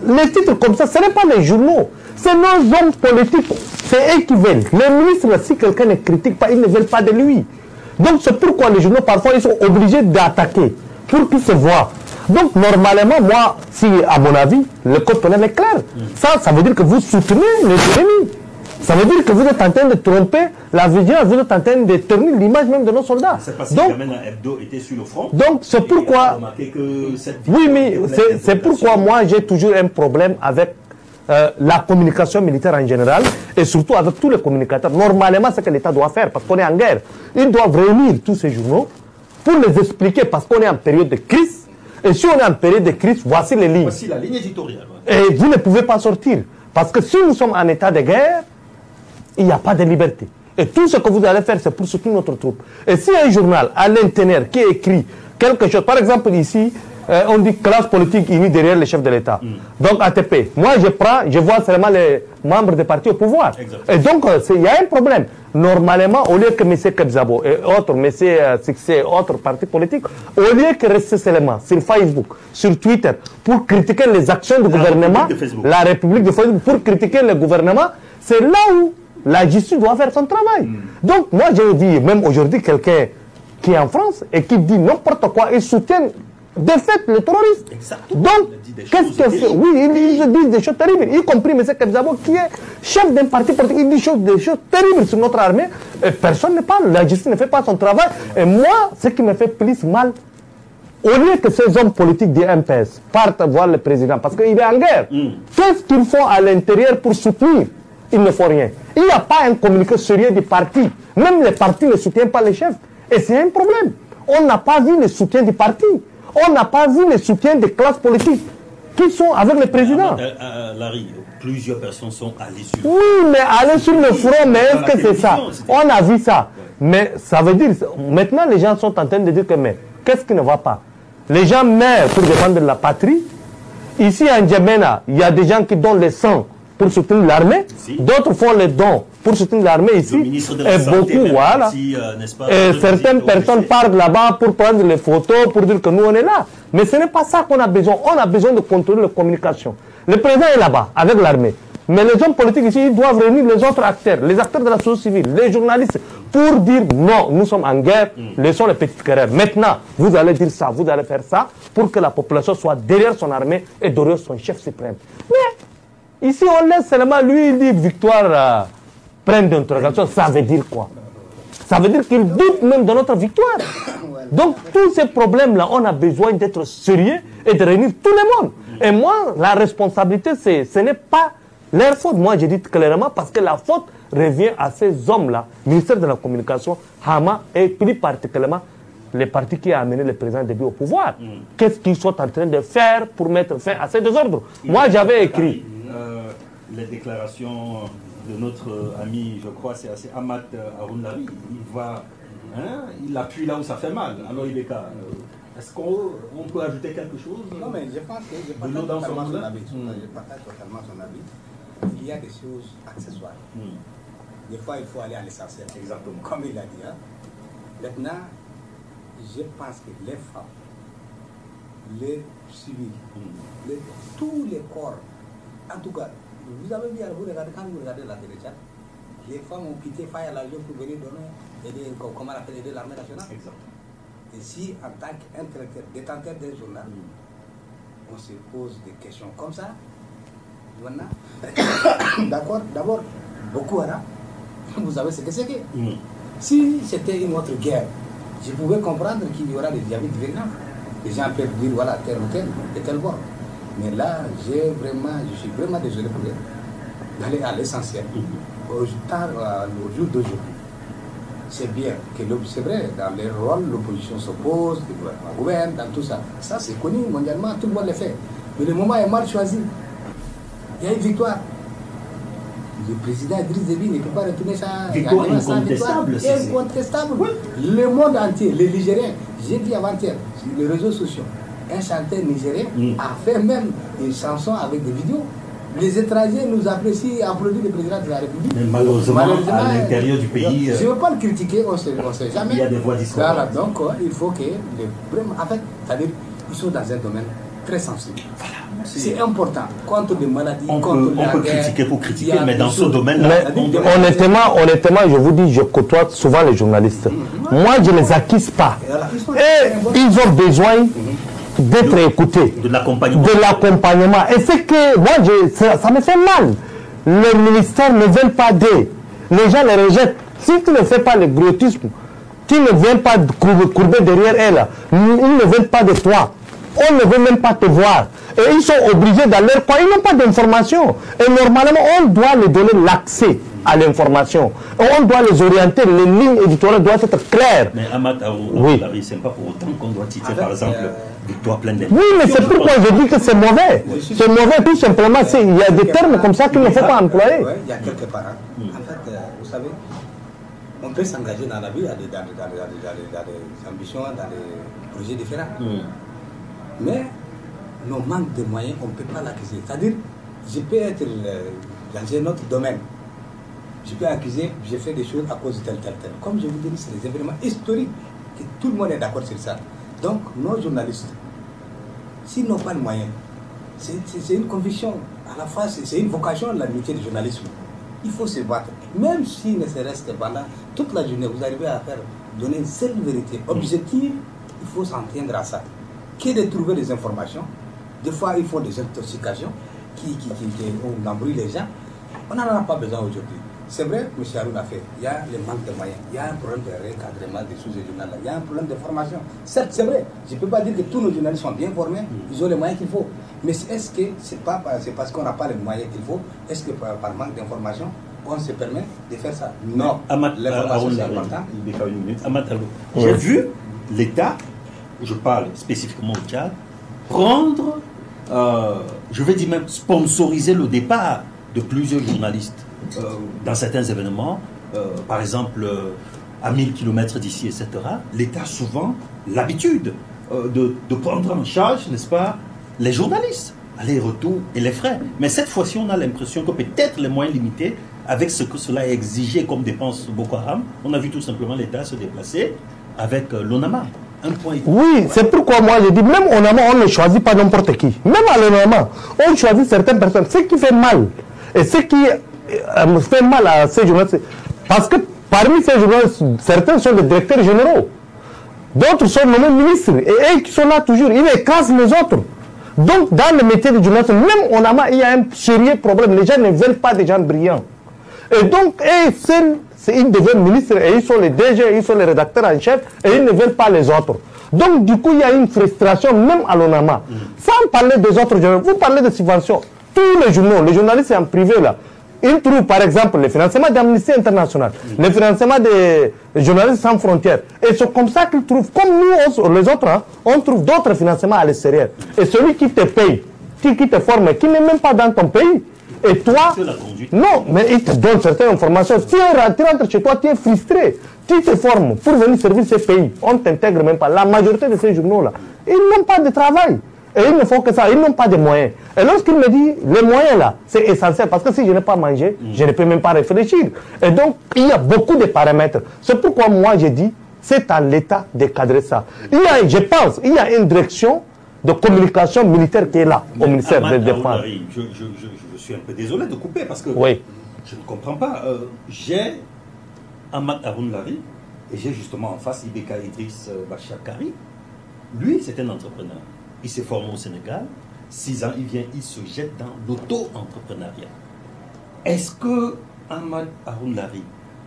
Les titres comme ça, ce n'est pas les journaux. C'est nos hommes politiques. C'est eux qui veulent. Les ministres, si quelqu'un ne critique pas, ils ne veulent pas de lui. Donc c'est pourquoi les journaux, parfois, ils sont obligés d'attaquer pour qu'ils se voient. Donc normalement, moi, si à mon avis, le code pénal est clair. Ça veut dire que vous soutenez les ennemis. Ça veut dire que vous êtes en train de tromper la vigilance, vous êtes en train de ternir l'image même de nos soldats. C'est parce que Jamena Hebdo était sur le front. Donc c'est pourquoi... Oui, mais c'est pourquoi moi j'ai toujours un problème avec la communication militaire en général et surtout avec tous les communicateurs. Normalement, c'est ce que l'État doit faire parce qu'on est en guerre. Ils doivent réunir tous ces journaux pour les expliquer parce qu'on est en période de crise. Et si on est en période de crise, voici les lignes. Voici la ligne éditoriale. Et vous ne pouvez pas sortir. Parce que si nous sommes en état de guerre, il n'y a pas de liberté. Et tout ce que vous allez faire, c'est pour soutenir notre troupe. Et si un journal à l'intérieur qui écrit quelque chose, par exemple ici, on dit classe politique unie derrière le chef de l'État. Donc ATP, moi je vois seulement les membres des partis au pouvoir. Exactement. Et donc il y a un problème. Normalement, au lieu que M. Kebzabo et autres, M. Succès et autres partis politiques, au lieu que rester seulement sur Facebook, sur Twitter, pour critiquer les actions du gouvernement, la République de Facebook, pour critiquer le gouvernement, c'est là où la justice doit faire son travail. Donc, moi, j'ai dit, même aujourd'hui, quelqu'un qui est en France et qui dit n'importe quoi, il soutient de fait les terroristes. Exactement. Donc, qu'est-ce que fait? Oui, ils disent des choses terribles, y compris M. Kebzabo, qui est chef d'un parti politique, il dit des choses terribles sur notre armée, et personne ne parle, la justice ne fait pas son travail. Et moi, ce qui me fait plus mal, au lieu que ces hommes politiques du MPS partent voir le président, parce qu'il est en guerre, qu'est-ce qu'ils font à l'intérieur pour soutenir? Ils ne font rien. Il n'y a pas un communiqué sérieux du parti. Même les partis ne soutiennent pas les chefs. Et c'est un problème. On n'a pas vu le soutien du parti. On n'a pas vu le soutien des classes politiques qui sont avec le président. Larry, plusieurs personnes sont allées sur... Oui, mais aller sur le front, mais est-ce que c'est ça? On a vu ça. Mais ça veut dire... Maintenant, les gens sont en train de dire que, mais, qu'est-ce qui ne va pas? Les gens meurent pour défendre la patrie. Ici, en Djamena, il y a des gens qui donnent le sang pour soutenir l'armée. D'autres font les dons pour soutenir l'armée ici. Et beaucoup, voilà. Et certaines personnes partent là-bas pour prendre les photos, pour dire que nous, on est là. Mais ce n'est pas ça qu'on a besoin. On a besoin de contrôler la communication. Le président est là-bas, avec l'armée. Mais les hommes politiques ici, ils doivent réunir les autres acteurs, les acteurs de la société civile, les journalistes, pour dire non, nous sommes en guerre, laissons les petites querelles. Maintenant, vous allez dire ça, vous allez faire ça, pour que la population soit derrière son armée et derrière son chef suprême. Mais ici, on laisse seulement lui, il dit victoire, prenne d'interrogation, ça veut dire quoi? Ça veut dire qu'il doute même de notre victoire. Donc, tous ces problèmes-là, on a besoin d'être sérieux et de réunir tout le monde. Et moi, la responsabilité, ce n'est pas leur faute. Moi, j'ai dit clairement, parce que la faute revient à ces hommes-là, ministère de la Communication, Hama, et plus particulièrement les partis qui ont amené le président Déby au pouvoir. Qu'est-ce qu'ils sont en train de faire pour mettre fin à ces désordres? Moi, j'avais écrit... les déclarations de notre ami, je crois, c'est assez Ahmad Haroun-Larry. Il appuie là où ça fait mal. Alors, il est cas. Est-ce qu'on peut ajouter quelque chose? Non, mais je pense que je partage totalement son avis. Je partage totalement son avis. Il y a des choses accessoires. Des fois, il faut aller à l'essentiel. Exactement. Comme il a dit. Hein. Maintenant, je pense que les femmes, les civils, tous les corps, en tout cas, vous avez vu, quand vous regardez la télé, les femmes ont quitté Faye à l'avion pour venir donner, aider l'armée nationale. Exactement. Et si, en tant qu'intellectuel, détenteur d'un journal, on se pose des questions comme ça, maintenant, d'accord, d'abord, Boko Haram, vous savez ce que c'est que. Si c'était une autre guerre, je pouvais comprendre qu'il y aura des diabètes vénéneux. Les gens peuvent dire, voilà, tel ou tel, de tel bord. Mais là, je suis vraiment désolé pour d'aller à l'essentiel. Au jour d'aujourd'hui, c'est bien que c'est vrai, dans les rôles, l'opposition s'oppose, le gouvernement gouverne, dans tout ça. Ça, c'est connu mondialement, tout le monde le fait. Mais le moment est mal choisi. Il y a une victoire. Le président Idriss Déby ne peut pas retourner ça. Victoire incontestable. Incontestable. Oui. Le monde entier, les Nigériens, j'ai dit avant-hier, sur les réseaux sociaux, un chanteur nigérien a fait même une chanson avec des vidéos. Les étrangers nous apprécient, applaudissent le président de la République. Mais malheureusement à l'intérieur du pays... Je ne veux pas le critiquer, on ne sait jamais. Il y a des voix discordantes. Voilà, donc il faut que... En fait, c'est-à-dire, ils sont dans un domaine très sensible. Voilà, c'est important. Contre les maladies, on peut critiquer pour critiquer, mais dans ce domaine-là... Honnêtement, je vous dis, je côtoie souvent les journalistes. Moi, je ne les accuse pas. Et ils ont besoin... d'être écoutés, de l'accompagnement. Et c'est que moi, ça me fait mal. Le ministère ne veut pas d'aider. Les gens les rejettent. Si tu ne fais pas le grottisme, tu ne viens pas courber derrière elle. Ils ne veulent pas de toi. On ne veut même pas te voir. Et ils sont obligés d'aller quoi? Ils n'ont pas d'information. Et normalement, on doit leur donner l'accès à l'information. On doit les orienter. Les lignes éditoriales doivent être claires. Mais Ahmad Haroun-Larry, ce n'est pas pour autant qu'on doit titrer, par exemple, victoire pleine d'intérêt. Oui, mais c'est pourquoi je dis que c'est mauvais. C'est mauvais tout simplement. Il y a des termes comme ça qu'il ne faut pas employer. Oui, il y a quelque part. En fait, vous savez, on peut s'engager dans la vie, dans des ambitions, dans des projets différents. Mais nos manques de moyens, on ne peut pas l'accuser. C'est-à-dire, je peux être dans un autre domaine. Je peux accuser, j'ai fait des choses à cause de tel. Comme je vous dis, c'est des événements historiques. Et tout le monde est d'accord sur ça. Donc, nos journalistes, s'ils n'ont pas de moyens, c'est une conviction. À la fois, c'est une vocation, la métier du journalisme. il faut se battre. Même s'il ne serait-ce que pendant toute la journée, vous arrivez à donner une seule vérité objective, il faut s'en tenir à ça. Qui est de trouver des informations. Des fois, il faut des intoxications on embrouille les gens. On n'en a pas besoin aujourd'hui. C'est vrai, M. Haroun a fait. Il y a le manque de moyens. Il y a un problème de recadrement des sous-journalistes. Il y a un problème de formation. Certes, c'est vrai. Je ne peux pas dire que tous nos journalistes sont bien formés. Ils ont les moyens qu'il faut. Mais est-ce que c'est parce qu'on n'a pas les moyens qu'il faut? Est-ce que par manque d'information, on se permet de faire ça? Non. L'information, c'est important. J'ai vu l'État, je parle spécifiquement au Tchad, prendre, je vais dire même sponsoriser le départ de plusieurs journalistes dans certains événements, par exemple à 1000 km d'ici, etc. L'État a souvent l'habitude de prendre en charge, n'est-ce pas, les journalistes, aller-retour et les frais. Mais cette fois-ci, on a l'impression que peut-être les moyens limités, avec ce que cela a exigé comme dépense Boko Haram, on a vu tout simplement l'État se déplacer avec l'ONAMA. Oui, c'est pourquoi moi je dis, même ONAMA, on ne choisit pas n'importe qui. Même à l'ONAMA, on choisit certaines personnes. Ce qui fait mal, et ce qui fait mal à ces journalistes, parce que parmi ces journalistes, certains sont des directeurs généraux, d'autres sont nommés ministres, et eux qui sont là toujours, ils écrasent les autres. Donc, dans le métier de journaliste, même ONAMA, il y a un sérieux problème. Les gens ne veulent pas des gens brillants. Et donc, ils deviennent ministres, et ils sont les DG, ils sont les rédacteurs en chef, et ils ne veulent pas les autres. Donc, du coup, il y a une frustration, même à l'ONAMA. Sans parler des autres journalistes, vous parlez de subventions. Tous les journaux, les journalistes en privé, là, ils trouvent, par exemple, le financement d'Amnesty International, le financement des journalistes sans frontières. Et c'est comme ça qu'ils trouvent, comme nous, les autres, hein, on trouve d'autres financements à l'extérieur. Et celui qui te paye, qui te forme, qui n'est même pas dans ton pays, et toi, non, mais il te donne certaines informations. Tu rentres chez toi, tu es frustré. Tu te formes pour venir servir ces pays. On ne t'intègre même pas. La majorité de ces journaux-là, ils n'ont pas de travail. Et ils ne font que ça. Ils n'ont pas de moyens. Et lorsqu'il me dit, les moyens là, c'est essentiel. Parce que si je n'ai pas mangé, je ne peux même pas réfléchir. Et donc, il y a beaucoup de paramètres. C'est pourquoi moi, j'ai dit, c'est à l'État de cadrer ça. Je pense, il y a une direction de communication militaire qui est là, au ministère de la Défense. Je suis un peu désolé de couper parce que oui. Je ne comprends pas. J'ai Ahmad Haroun Lari et j'ai justement en face Ibeka Idriss Bachakari. Lui, c'est un entrepreneur. Il s'est formé au Sénégal. 6 ans, il se jette dans l'auto-entrepreneuriat. Est-ce que Ahmad Haroun Lari,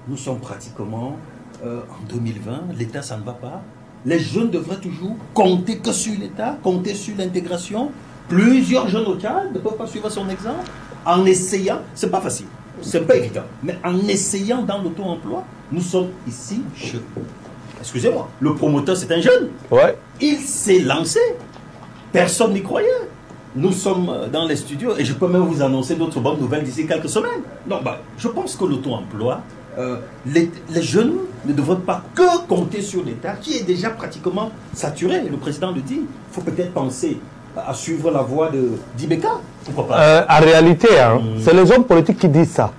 nous sommes pratiquement en 2020, l'État, ça ne va pas? Les jeunes devraient toujours compter que sur l'État, compter sur l'intégration. Plusieurs jeunes au Tchad ne peuvent pas suivre son exemple en essayant, c'est pas facile, c'est pas évident, mais en essayant dans l'auto-emploi, nous sommes ici, excusez-moi, le promoteur c'est un jeune, ouais. Il s'est lancé, personne n'y croyait. Nous sommes dans les studios et je peux même vous annoncer d'autres bonnes nouvelles d'ici quelques semaines. Non, je pense que l'auto-emploi, les jeunes ne devraient pas que compter sur l'État qui est déjà pratiquement saturé. Le président le dit, il faut peut-être penser à suivre la voie d'Ibeka. Pourquoi pas? En réalité, c'est les hommes politiques qui disent ça.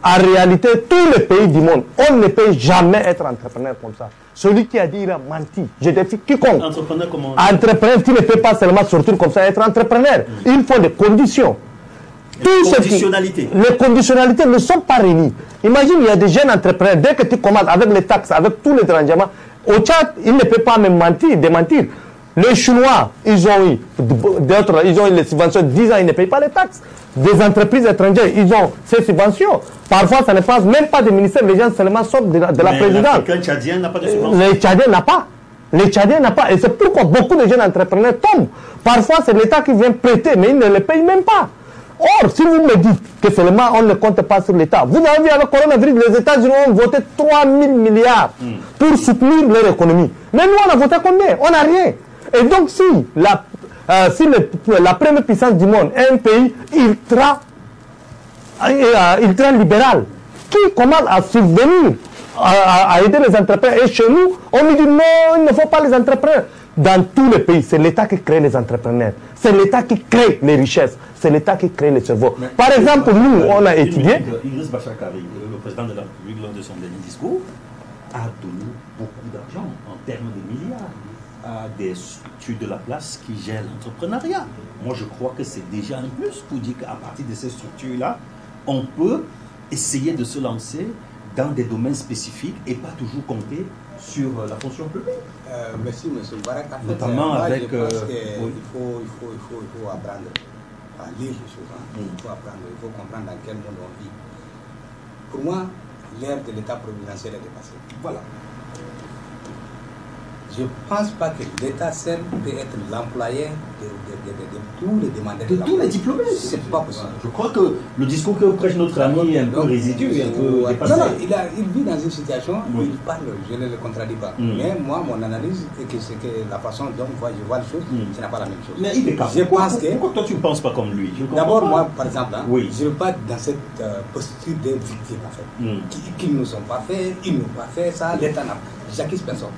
En réalité, tous les pays du monde, on ne peut jamais être entrepreneur comme ça. Celui qui a dit, il a menti. Je défie quiconque. Entrepreneur comment? Entrepreneur, tu ne peux pas seulement sortir comme ça, être entrepreneur. Il faut des conditions. Les conditionnalités ne sont pas réunies. Imagine, il y a des jeunes entrepreneurs, dès que tu commandes avec les taxes, avec tous les dérèglements, au Tchad, ils ne peuvent pas même démentir. Les Chinois, ils ont eu les subventions, 10 ans, ils ne payent pas les taxes. Des entreprises étrangères, ils ont ces subventions. Parfois, ça ne passe même pas des ministères, les gens seulement sortent de la présidence. Le Tchadien n'a pas de subvention. Les Tchadiens n'ont pas. Les Tchadiens n'ont pas. Et c'est pourquoi beaucoup de jeunes entrepreneurs tombent. Parfois, c'est l'État qui vient prêter, mais ils ne les payent même pas. Or, si vous me dites que seulement on ne compte pas sur l'État, vous avez vu avec le coronavirus, les États-Unis ont voté 3 000 milliards pour soutenir leur économie. Mais nous, on a voté combien? On n'a rien. Et donc, si la première puissance du monde est un pays ultra libéral, qui commence à subvenir, à aider les entrepreneurs, et chez nous, on nous dit non, il ne faut pas les entrepreneurs. Dans tous les pays, c'est l'État qui crée les entrepreneurs. C'est l'État qui crée les richesses. C'est l'État qui crée les cerveaux. Par exemple, nous, on a étudié... Idriss Bachakari, le président de la République, lors de son dernier discours, a donné beaucoup d'argent, en termes de milliards, à des structures de la place qui gèrent l'entrepreneuriat. Moi, je crois que c'est déjà un plus pour dire qu'à partir de ces structures-là, on peut essayer de se lancer dans des domaines spécifiques et pas toujours compter sur la fonction publique. Merci, M. Barak. En fait, notamment moi, avec... je pense qu'il faut apprendre à lire les choses. Il faut apprendre, il faut comprendre dans quel monde on vit. Pour moi, l'ère de l'État providentiel est dépassée. Voilà. Je ne pense pas que l'État seul peut être l'employeur de tous les demandeurs de tous les diplômés. C'est pas possible. Je crois que le discours que prêche notre ami est un peu résidu, un peu dépassé. Non, il vit dans une situation où il parle, je ne le contradis pas. Mais moi, mon analyse est que c'est que la façon dont je vois les choses, ce n'est pas la même chose. Mais il est je pense que... Pourquoi toi tu ne penses pas comme lui? D'abord, moi, par exemple, je ne veux pas dans cette posture de victime, en fait. Qu'ils ne sont pas faits, ils n'ont pas fait ça, l'État n'a j'accuse personne.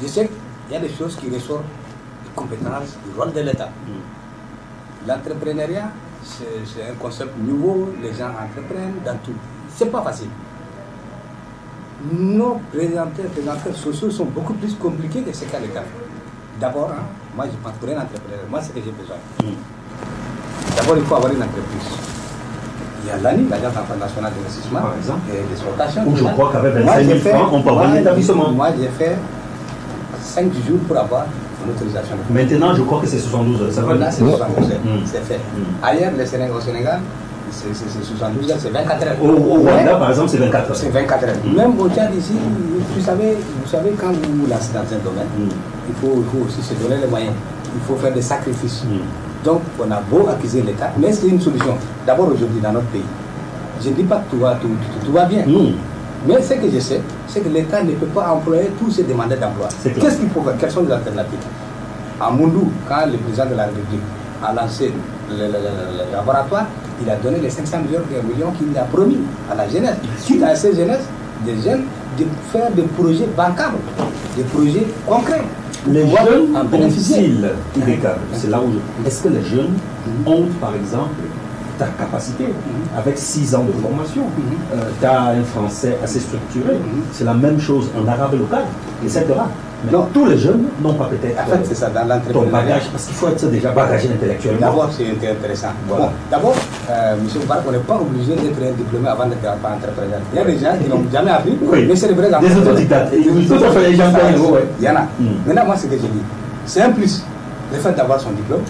Je sais qu'il y a des choses qui ressortent des compétences, du rôle de l'État. L'entrepreneuriat, c'est un concept nouveau, les gens entreprennent dans tout. C'est pas facile. Nos présentateurs sociaux sont beaucoup plus compliqués que ce qu'a l'État. D'abord, moi je pense pour un entrepreneur, moi c'est ce que j'ai besoin. D'abord, il faut avoir une entreprise. Il y a l'ANI, l'Agence internationale d'investissement et d'exploitation. Où je crois qu'avec 25 000 francs, on peut avoir un établissement. Moi j'ai fait 5 jours pour avoir une autorisation. Maintenant, je crois que c'est 72 heures. Ça va? Là, c'est 72 heures. C'est fait. Ailleurs, au Sénégal, c'est 72 heures, c'est 24 heures. Au Rwanda, par exemple, c'est 24 heures. C'est 24 heures. Même au Tchad, ici, vous savez, quand vous vous lancez dans un domaine, il faut aussi se donner les moyens. Il faut faire des sacrifices. Donc, on a beau accuser l'État, mais c'est une solution. D'abord, aujourd'hui, dans notre pays, je ne dis pas que tout va bien. Mais ce que je sais, c'est que l'État ne peut pas employer tous ses demandeurs d'emploi. Qu'est-ce qu'il faut faire? Quelles sont les alternatives? À Moundou, quand le président de la République a lancé le laboratoire, il a donné les 500 millions qu'il a promis à la jeunesse. Quitte à ces jeunesses, des jeunes, de faire des projets bancables, des projets concrets. Les jeunes en bénéficient. C'est là où... Est-ce que les jeunes ont, par exemple, ta capacité, avec 6 ans de formation, tu as un français assez structuré, c'est la même chose en arabe local, etc. Mais donc, tous les jeunes n'ont pas peut-être en fait, c'est ça, dans ton bagage, parce qu'il faut être déjà bagagé intellectuellement. D'abord, c'est intéressant. Voilà. Bon, d'abord, M. Barak, on n'est pas obligé d'être un diplômé avant d'être entrepreneur. Il y a des gens qui n'ont jamais appris, mais c'est le vrai des autodidactes. Il y en a. Maintenant, moi, ce que je dis, c'est un plus. Le fait d'avoir son diplôme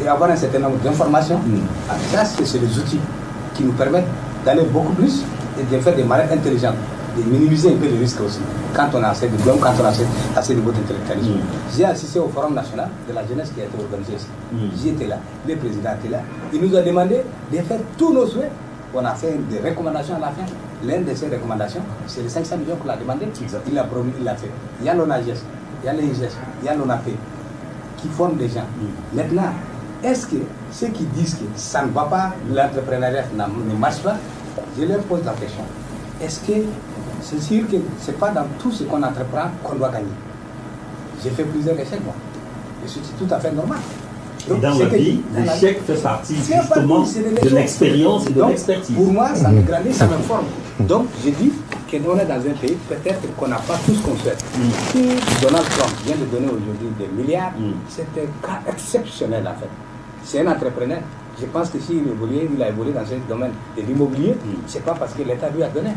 et avoir un certain nombre d'informations, ça, c'est les outils qui nous permettent d'aller beaucoup plus et de faire des manières intelligentes, de minimiser un peu les risques aussi. Quand on a assez de diplômes, quand on a assez de votre intellectualisme. J'ai assisté au Forum national de la jeunesse qui a été organisé ici. J'y étais là, le président était là. Il nous a demandé de faire tous nos souhaits. On a fait des recommandations à la fin. L'une de ces recommandations, c'est les 500 millions qu'on a demandé. Il l'a promis, il l'a fait. Il y a l'ONAGES, il y a l'INGES, il y a l'ONAP qui forment des gens. Maintenant, est-ce que ceux qui disent que ça ne va pas, l'entrepreneuriat ne marche pas, je leur pose la question. Est-ce que c'est sûr que ce n'est pas dans tout ce qu'on entreprend qu'on doit gagner? J'ai fait plusieurs échecs, moi. Et c'est tout à fait normal. Donc, et dans la vie, l'échec fait partie justement de l'expérience et de l'expertise. Pour moi, ça me grandit, ça me forme. Donc, je dis qu'on est dans un pays, peut-être qu'on n'a pas tout ce qu'on souhaite. Si Donald Trump vient de donner aujourd'hui des milliards, c'est un cas exceptionnel en fait. C'est un entrepreneur. Je pense que s'il il a évolué dans ce domaine de l'immobilier, c'est pas parce que l'État lui a donné.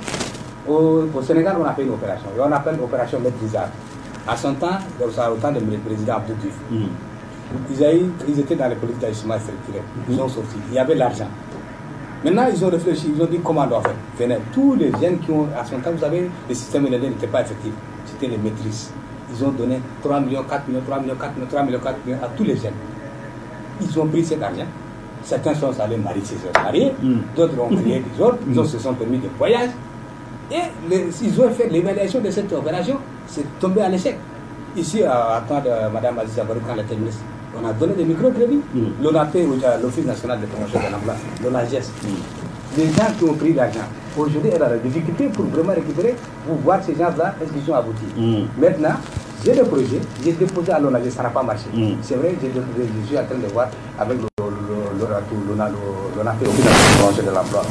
Au Sénégal, on a fait une opération. Et on appelle l'opération Maître-Bizarre. À son temps, au temps du président Abdou Diouf, ils étaient dans les politiques d'ajustement structurel. Ils ont sorti. Il y avait l'argent. Maintenant, ils ont réfléchi, ils ont dit comment on doit faire. Venez, tous les jeunes qui ont, à son temps, vous savez, le système millénaire n'était pas effectif. C'était les maîtrises. Ils ont donné 3 millions, 4 millions, 3 millions, 4 millions, 3 millions, 4 millions à tous les jeunes. Ils ont pris cet argent. Certains sont allés marier, d'autres ont créé des autres, d'autres se sont permis des voyages. Et ils ont fait l'évaluation de cette opération, c'est tombé à l'échec. Ici, à temps de Mme Aziz Abari, quand elle était ministre, on a donné des microcrédits. L'ONAP, l'Office national de promotion de l'emploi, l'ONAGES. Les gens qui ont pris l'argent, aujourd'hui, elle a la difficulté pour vraiment récupérer, pour voir ces gens-là, est-ce qu'ils sont aboutis. Maintenant, j'ai des projets, j'ai déposé à l'ONAGES, ça n'a pas marché. C'est vrai, je suis en train de voir avec l'ONAP, l'Office national de promotion de l'emploi,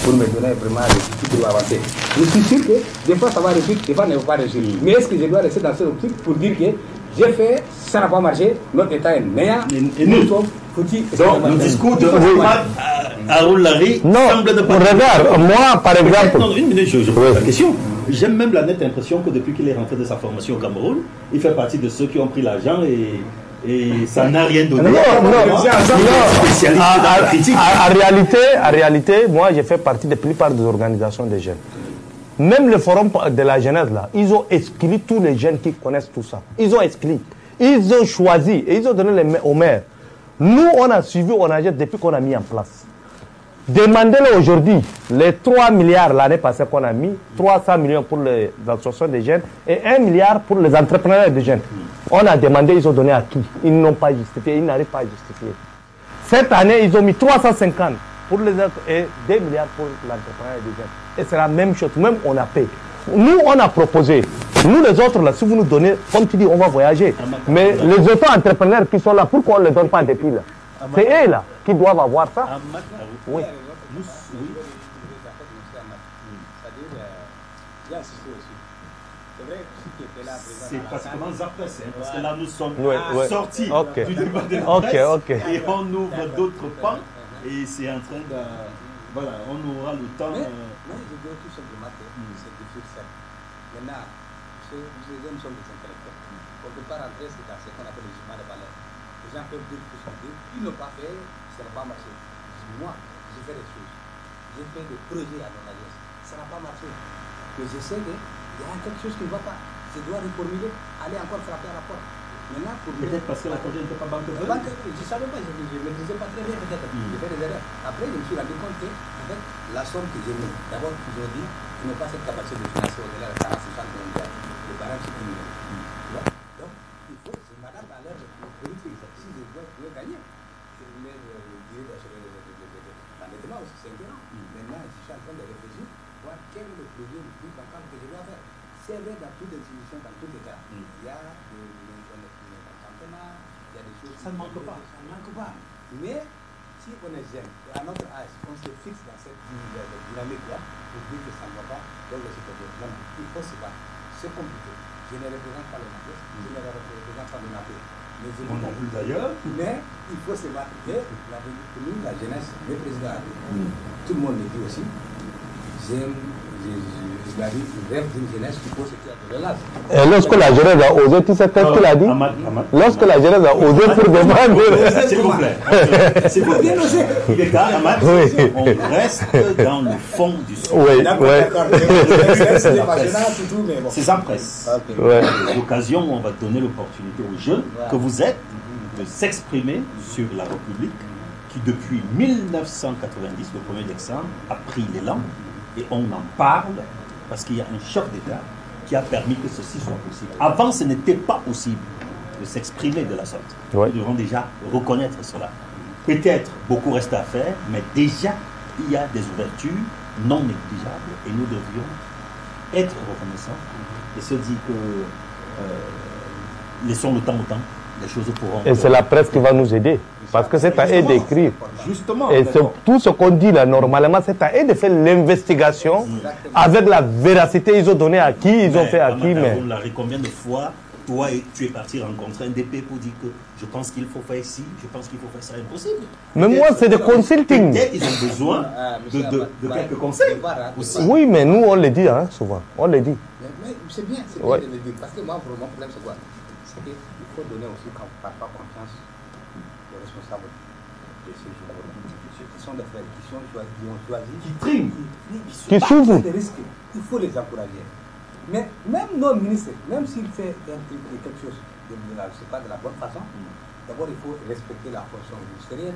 pour me donner vraiment des outils pour avancer. Je suis sûr que des fois ça va réussir, des fois ça ne va pas réussir. Mais est-ce que je dois rester dans cette optique pour dire que j'ai fait, ça n'a pas marché, notre État est meilleur, et nous sommes foutus. Donc le discours de Haroun Larry semble ne pas... regarde, moi, par exemple... Non, une minute, je pose la question. J'aime même la nette impression que depuis qu'il est rentré de sa formation au Cameroun, il fait partie de ceux qui ont pris l'argent et ça n'a rien donné. En réalité, moi, j'ai fait partie de la plupart des organisations des jeunes. Même le forum de la jeunesse, là, ils ont exclu tous les jeunes qui connaissent tout ça. Ils ont exclu. Ils ont choisi et ils ont donné aux maires. Nous, on a suivi, on a depuis qu'on a mis en place. Demandez-le aujourd'hui, les 3 milliards l'année passée qu'on a mis, 300 millions pour les associations des jeunes et 1 milliard pour les entrepreneurs des jeunes. On a demandé, ils ont donné à qui? Ils n'ont pas justifié, ils n'arrivent pas à justifier. Cette année, ils ont mis 350 pour les autres et 2 milliards pour l'entrepreneuriat des jeunes. Et c'est la même chose, même on a payé. Nous, on a proposé. Nous, les autres, là, si vous nous donnez, comme tu dis, on va voyager. Mais les auto-entrepreneurs qui sont là, pourquoi on ne les donne pas depuis là? C'est eux, là, qui doivent avoir ça. Oui. C'est pratiquement Zapresse, parce que là, nous sommes sortis du débat de la presse et on ouvre d'autres pans et c'est en train de... Voilà, on aura le temps... Mais je dirais tout simplement que c'est difficile ça. Maintenant, nous sommes des intellectuels. On ne peut pas rentrer dans ce qu'on appelle le jugement de valeur. Les gens peuvent dire tout ce qu'ils disent. Ils n'ont pas fait, ça n'a pas marché. Moi, j'ai fait des choses. J'ai fait des projets à mon alliance. Ça n'a pas marché. Mais je sais qu'il y a quelque chose qui ne va pas. Je dois reformuler, aller encore frapper à la porte. Maintenant, pour peut-être parce que la projet n'était pas banque. Je ne savais pas, je ne maîtrisais pas très bien peut-être. J'ai fait des erreurs. Après, je me suis rendu compte que la somme que j'ai mise, d'abord, aujourd'hui, je n'ai pas cette capacité de financer au-delà de 40-60 millions d'euros. Le barème, c'est 1 million. Donc, il faut, c'est madame à l'air de politique. Si je dois gagner, je voulais dire l'endettement aussi, c'est important. Maintenant, je suis en train de réfléchir, voir quel est le projet le plus bancal que je dois faire. C'est vrai dans toutes les institutions, dans tous les cas. Il y a il y a des choses. Ça ne manque pas. Ça ne manque pas. Mais si on est jeune, à notre âge, on se fixe dans cette dynamique-là, pour dire que ça ne va pas, donc le citoyen. Non, il faut se battre. C'est compliqué. Je ne représente pas le Naples, je ne représente pas le Naples. On non plus d'ailleurs. Mais il faut se battre. Et pour nous, la jeunesse, le président, tout le monde le dit aussi, j'aime. Il a dit qu'il rêve d'une jeunesse qui pose ce qu'il y a de relâche. Et lorsque la jeunesse a osé, tu sais qu'est-ce qu'il a dit? Lorsque la jeunesse a osé pour demander. S'il vous plaît. S'il vous plaît. On reste dans le fond du sujet. Oui, C'est ça presse. L'occasion où on va donner l'opportunité aux jeunes que vous êtes de s'exprimer sur la République qui, depuis 1990, le 1er décembre, a pris l'élan. Et on en parle parce qu'il y a un choc d'État qui a permis que ceci soit possible. Avant, ce n'était pas possible de s'exprimer de la sorte. Nous devons déjà reconnaître cela. Peut-être beaucoup reste à faire, mais déjà, il y a des ouvertures non négligeables et nous devrions être reconnaissants et se dire que laissons le temps au temps, les choses pourront... Et c'est la presse qui va nous aider. Parce que c'est à eux d'écrire. Justement. Et tout ce qu'on dit là, normalement, c'est à eux de faire l'investigation avec la véracité. Ils ont donné à qui, ils ont fait à qui. Mais combien de fois, toi, tu es parti rencontrer un DP pour dire que je pense qu'il faut faire ici, je pense qu'il faut faire ça, impossible. Mais moi, c'est des consulting. Ils ont besoin de quelques conseils. Oui, mais nous, on le dit hein, souvent. On le dit. Mais c'est bien, de le dire. Parce que moi, mon problème, c'est quoi? C'est qu'il faut donner aussi, quand on ne parle pas confiance, aux responsables de ces jours-là. Qui sont des frères, qui ont choisi, qui triment, qui souffrent. Il faut les encourager. Mais même nos ministres, même s'ils font quelque chose de pas de la bonne façon, d'abord il faut respecter la fonction ministérielle.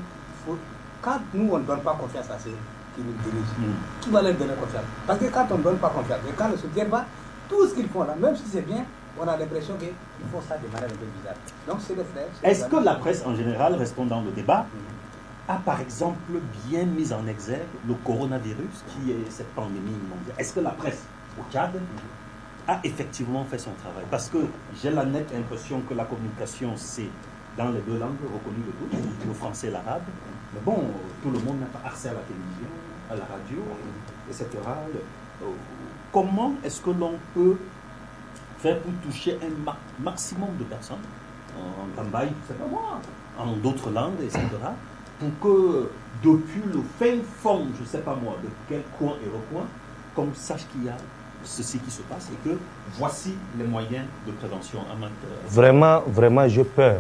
Quand nous on ne donne pas confiance à ceux qui nous dirigent, qui va leur donner confiance? Parce que quand on ne donne pas confiance, et quand on ne soutient pas, tout ce qu'ils font là, même si c'est bien, on a l'impression qu'ils font ça de manière un peu bizarre. Donc c'est des frères. Est-ce que la presse en général, restons dans le débat, a par exemple bien mis en exergue le coronavirus qui est cette pandémie mondiale? Est-ce que la presse au Tchad a effectivement fait son travail? Parce que j'ai la nette impression que la communication, c'est dans les deux langues reconnues de tous, le français et l'arabe. Mais bon, tout le monde n'a pas accès à la télévision, à la radio, etc. Comment est-ce que l'on peut faire pour toucher un maximum de personnes en Gambaï, c'est pas moi, en d'autres langues, etc., pour que depuis le fin fond, je ne sais pas moi, de quel coin et recoin, qu'on sache qu'il y a ceci qui se passe et que voici les moyens de prévention. Vraiment, vraiment, j'ai peur.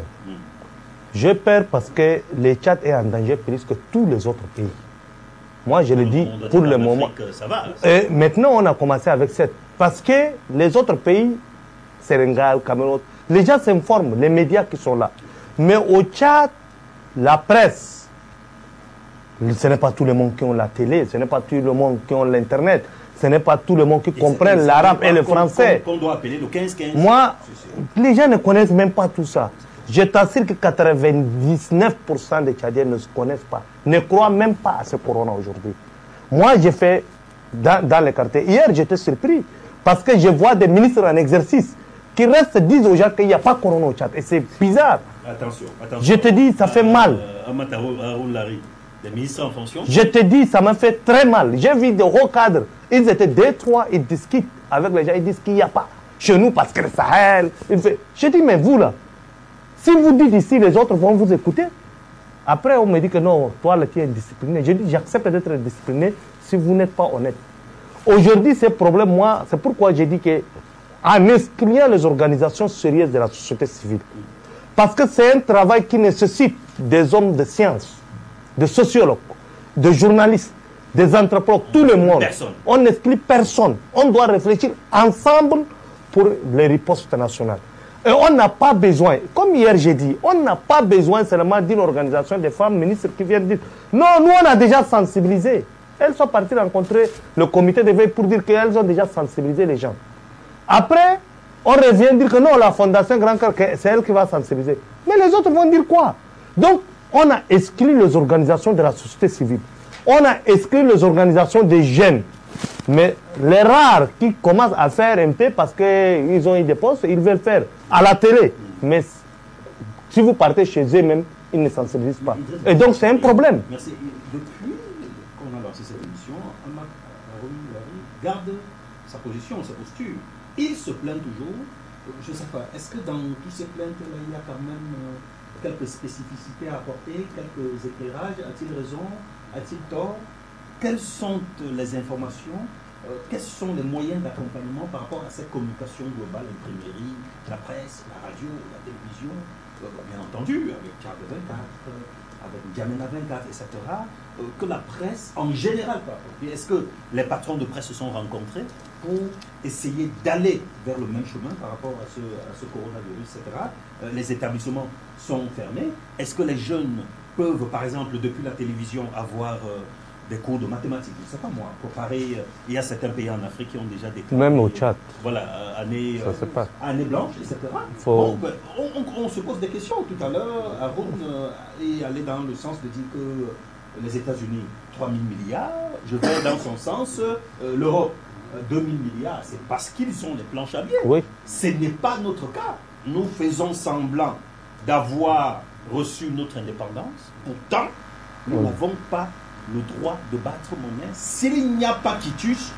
J'ai peur parce que le Tchad est en danger plus que tous les autres pays. Moi, je le dis pour le moment. Ça va, et maintenant, on a commencé avec cette. Parce que les autres pays, Sénégal, Cameroun, les gens s'informent, les médias qui sont là. Mais au Tchad, la presse, ce n'est pas tout le monde qui ont la télé, ce n'est pas tout le monde qui ont l'Internet, ce n'est pas tout le monde qui comprenne l'arabe et le français. Qu'on doit appeler le 15-15. Moi, les gens ne connaissent même pas tout ça. Je t'assure que 99% des Tchadiens ne se connaissent pas, ne croient même pas à ce corona aujourd'hui. Moi, j'ai fait dans les quartiers. Hier, j'étais surpris parce que je vois des ministres en exercice qui restent disent aux gens qu'il n'y a pas corona au Tchad. Et c'est bizarre. Attention. Je te dis, ça fait mal. Les ministres en fonction. Je te dis, ça m'a fait très mal. J'ai vu des hauts cadres. Ils étaient 2-3, ils discutent avec les gens. Ils disent qu'il n'y a pas chez nous parce que le Sahel. Je dis, mais vous là, si vous dites ici, les autres vont vous écouter. Après, on me dit que non, toi là, tu es indiscipliné. Je dis, j'accepte d'être indiscipliné si vous n'êtes pas honnête. Aujourd'hui, ces problèmes, moi, c'est pourquoi j'ai dit que en excluant les organisations sérieuses de la société civile, parce que c'est un travail qui nécessite des hommes de science, des sociologues, des journalistes, des anthropologues, tout le monde. Personne. On n'exclut personne. On doit réfléchir ensemble pour les ripostes nationales. Et on n'a pas besoin, comme hier j'ai dit, on n'a pas besoin seulement d'une organisation des femmes ministres qui viennent dire non, nous on a déjà sensibilisé. Elles sont parties rencontrer le comité de veille pour dire qu'elles ont déjà sensibilisé les gens. Après, on revient dire que non, la Fondation Grand Cœur, c'est elle qui va sensibiliser. Mais les autres vont dire quoi? Donc, on a exclu les organisations de la société civile. On a exclu les organisations des jeunes. Mais les rares qui commencent à faire un peu parce qu'ils ont eu des postes, ils veulent faire à la télé. Mais si vous partez chez eux même, ils ne sensibilisent pas. Et donc c'est un problème. Merci. Depuis qu'on a lancé cette émission, Amak garde sa position, sa posture. Il se plaint toujours. Je ne sais pas, est-ce que dans toutes ces plaintes-là, il y a quand même quelques spécificités à apporter, quelques éclairages? A-t-il raison? A-t-il tort? Quelles sont les informations, quels sont les moyens d'accompagnement par rapport à cette communication globale, l'imprimerie, la presse, la radio, la télévision, bien entendu, avec Charles 24, avec Diamena 24, etc., que la presse en général peut apporter? Est-ce que les patrons de presse se sont rencontrés pour essayer d'aller vers le même chemin par rapport à ce coronavirus, etc. Les établissements sont fermés. Est-ce que les jeunes peuvent, par exemple, depuis la télévision, avoir des cours de mathématiques? Je ne sais pas moi, comparer, il y a certains pays en Afrique qui ont déjà des cours. Même au Tchad. Voilà, année blanche, etc. Bon, on se pose des questions. Tout à l'heure, Haroun est allé dans le sens de dire que les États-Unis, 3 000 milliards, je vais dans son sens, l'Europe, 2 000 milliards, c'est parce qu'ils sont les planches à billets. Oui. Ce n'est pas notre cas. Nous faisons semblant d'avoir reçu notre indépendance. Pourtant, nous n'avons pas le droit de battre monnaie s'il n'y a pas quitus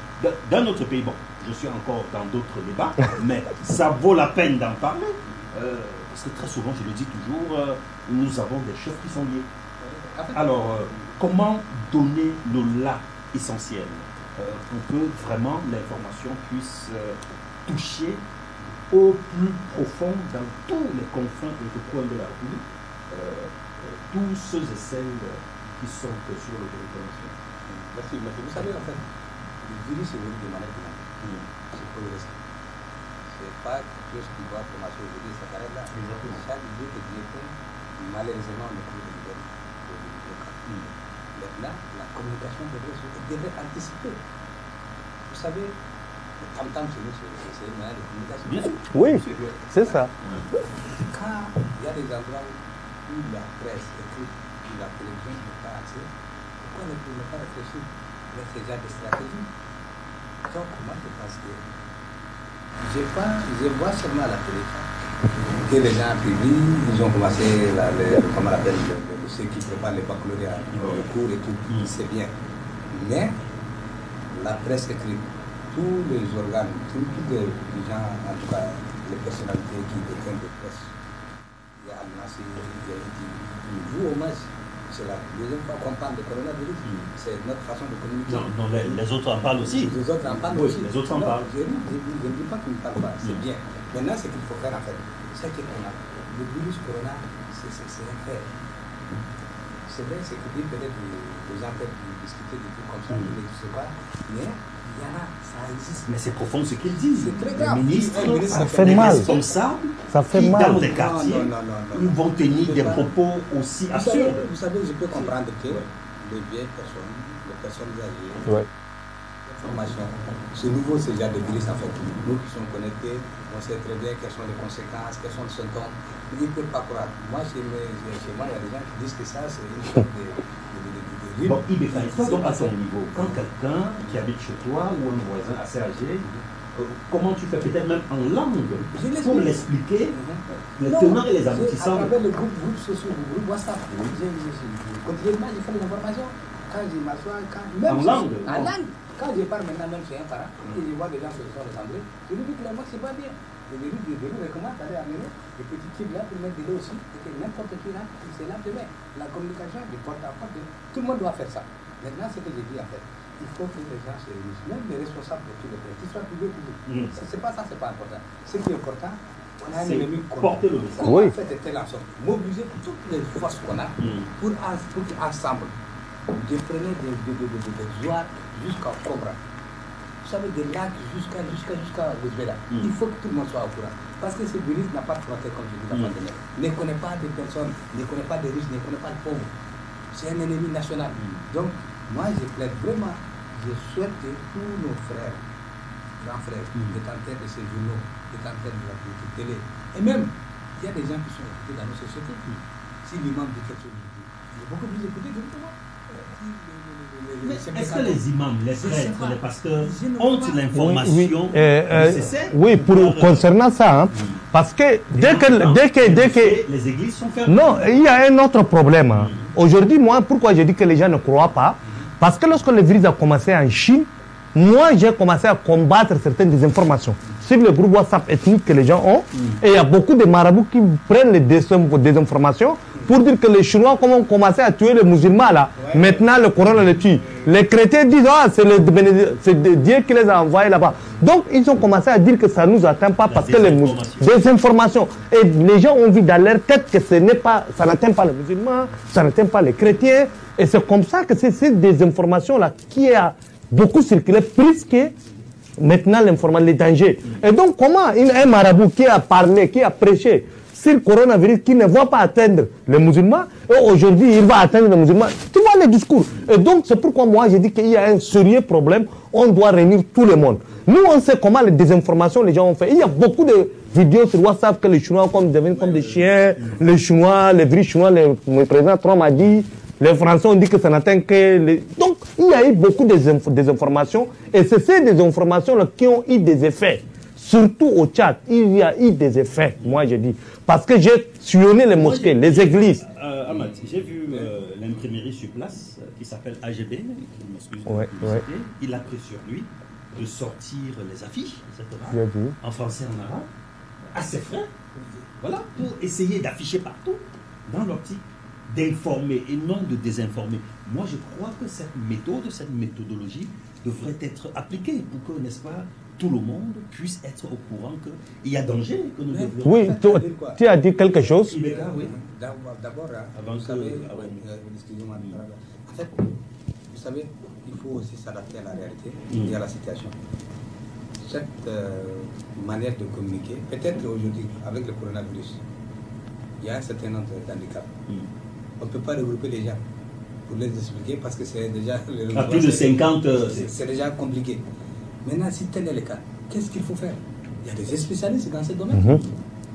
dans notre pays. Bon, je suis encore dans d'autres débats, mais ça vaut la peine d'en parler. Parce que très souvent, je le dis toujours, nous avons des chefs qui sont liés. Alors, comment donner le là essentiel pour que vraiment l'information puisse toucher au plus profond dans tous les confins et les coins de la République, tous ceux et celles qui sont sur le territoire national. Merci. Vous savez, en fait, le virus est venu de manière dynamique. C'est progressif. Ce n'est pas quelque chose qui doit commencer aujourd'hui, ça s'arrête là. Chaque jour que Dieu fait, malheureusement, on est plus de Maintenant, la communication devrait anticiper. Vous savez, le tam-tam, c'est une manière de communication. Oui, c'est ça. Quand il y a des endroits où la presse écrite, où la télévision n'est pas accès, pourquoi ne pas réfléchir avec ces genres de stratégie? Donc, moi, je pense que je vois seulement à la télé que les gens publient, ils ont commencé, comment on appelle, ceux qui préparent les baccalauréats, le cours et tout, c'est bien. Mais la presse écrite, tous les organes, tous les gens, en tout cas les personnalités qui détiennent des presse, il y a Al-Nassi, il y a vous au moins, c'est la deuxième fois qu'on parle de coronavirus. C'est notre façon de communiquer. Non, les autres en parlent aussi. Les autres en parlent oui, aussi. Les autres en parlent. Je ne dis pas qu'ils ne parlent pas, c'est bien. Maintenant, ce qu'il faut faire en fait, c'est que le virus corona, c'est un fait. C'est vrai, c'est que peut-être les gens peuvent discuter des trucs comme ça, je ne sais pas, mais il y en a, ça existe. Mais c'est profond ce qu'ils disent. C'est très grave. Les ministres, ça fait mal. Responsables, ça fait qui, mal. Dans des quartiers, ils vont tenir des propos aussi absurdes. Vous savez, je peux comprendre que les vieilles personnes, les personnes âgées, l'information, c'est nouveau ce genre de virus en fait. Nous qui sommes connectés, on sait très bien quelles sont les conséquences, quels sont les symptômes. Ils ne peuvent pas croire. Moi, chez moi, il y a des gens qui disent que ça, c'est une sorte de rime. Bon, donc à ton niveau, quand quelqu'un qui habite chez toi ou un voisin assez âgé, comment tu fais peut-être même en langue pour l'expliquer, les tenants et les aboutissants? À travers le groupe social, le groupe WhatsApp, quotidiennement, je fais les informations. Quand je m'assois, en langue. En langue. Quand je parle maintenant même chez un parent, et je vois des gens se sont ressemblés, je lui dis que moi, c'est pas bien. Je lui recommande d'aller amener des petits types là pour mettre de l'eau aussi, et que n'importe qui là, c'est là demain. La communication du porte à porte, tout le monde doit faire ça. Maintenant, ce que j'ai dit en fait, il faut que les gens se réunissent, même les responsables de tous les pays, qu'ils soient privés ou publics. C'est pas ça, c'est pas important. Ce qui est important, on a un ennemi porter le message. Comment faire de telle sorte, mobiliser toutes les forces qu'on a pour qu'ensemble, je prenais des joies jusqu'à Cobra. Vous savez, des lacs jusqu'à Ouzbéla. Il faut que tout le monde soit au courant. Parce que ce virus n'a pas de frontières, comme je dis, la pandémie. Ne connaît pas des personnes, ne connaît pas des riches, ne connaît pas de pauvres. C'est un ennemi national. Donc, moi, je plaide vraiment, je souhaite que tous nos frères, grands frères, détenteurs de ces journaux, détenteurs de la télé, et même, il y a des gens qui sont écoutés dans nos sociétés. Si l'imam dit quelque chose, il est beaucoup plus écouté que moi. Mais est-ce que les imams, les prêtres, les pasteurs ont l'information nécessaire? Oui, concernant ça, hein, parce que dès que les églises sont fermées. Non, il y a un autre problème. Hein. Aujourd'hui, moi, pourquoi je dis que les gens ne croient pas? Parce que lorsque le virus a commencé en Chine, moi, j'ai commencé à combattre certaines désinformations sur le groupe WhatsApp ethnique que les gens ont. Et il y a beaucoup de marabouts qui prennent les désinformations pour dire que les Chinois ont commencé à tuer les musulmans là. Maintenant, le Coran les tue. Les chrétiens disent c'est Dieu qui les a envoyés là-bas. Donc, ils ont commencé à dire que ça ne nous atteint pas parce que les désinformations. Et les gens ont vu dans leur tête que ça n'atteint pas les musulmans, ça n'atteint pas les chrétiens. Et c'est comme ça que c'est ces désinformations-là qui a beaucoup circulé, plus que maintenant l'information, les dangers. Et donc, comment un marabout qui a parlé, qui a prêché sur le coronavirus, qui ne va pas atteindre les musulmans, et aujourd'hui, il va atteindre les musulmans. Tu vois les discours. Et donc, c'est pourquoi moi, j'ai dit qu'il y a un sérieux problème. On doit réunir tout le monde. Nous, on sait comment les désinformations, les gens ont fait. Il y a beaucoup de vidéos sur WhatsApp que les Chinois deviennent comme des chiens. Les Chinois, les vrais Chinois, le président Trump a dit. Les Français ont dit que ça n'atteint que les... Donc, il y a eu beaucoup de désinformations. Et c'est ces désinformations-là qui ont eu des effets. Surtout au Tchad, il y a eu des effets, moi je dis. Parce que j'ai sillonné les mosquées, les églises. Ahmad, j'ai vu l'imprimerie sur place qui s'appelle AGB, il a pris sur lui de sortir les affiches, etc. En français, en arabe, à ses frais. Voilà, pour essayer d'afficher partout dans l'optique d'informer et non de désinformer. Moi, je crois que cette méthode, cette méthodologie devrait être appliquée pour que, n'est-ce pas, tout le monde puisse être au courant qu'il y a danger que nous devons... Oui, tu as dit quelque chose. D'abord, vous savez, excusez-moi, en fait, vous savez, il faut aussi s'adapter à la réalité et à la situation. Cette manière de communiquer, peut-être aujourd'hui, avec le coronavirus, il y a un certain nombre d'handicaps. On ne peut pas regrouper les gens pour les expliquer parce que c'est déjà... À plus de 50... C'est déjà compliqué. Maintenant, si tel est le cas, qu'est-ce qu'il faut faire? Il y a des spécialistes dans ce domaine.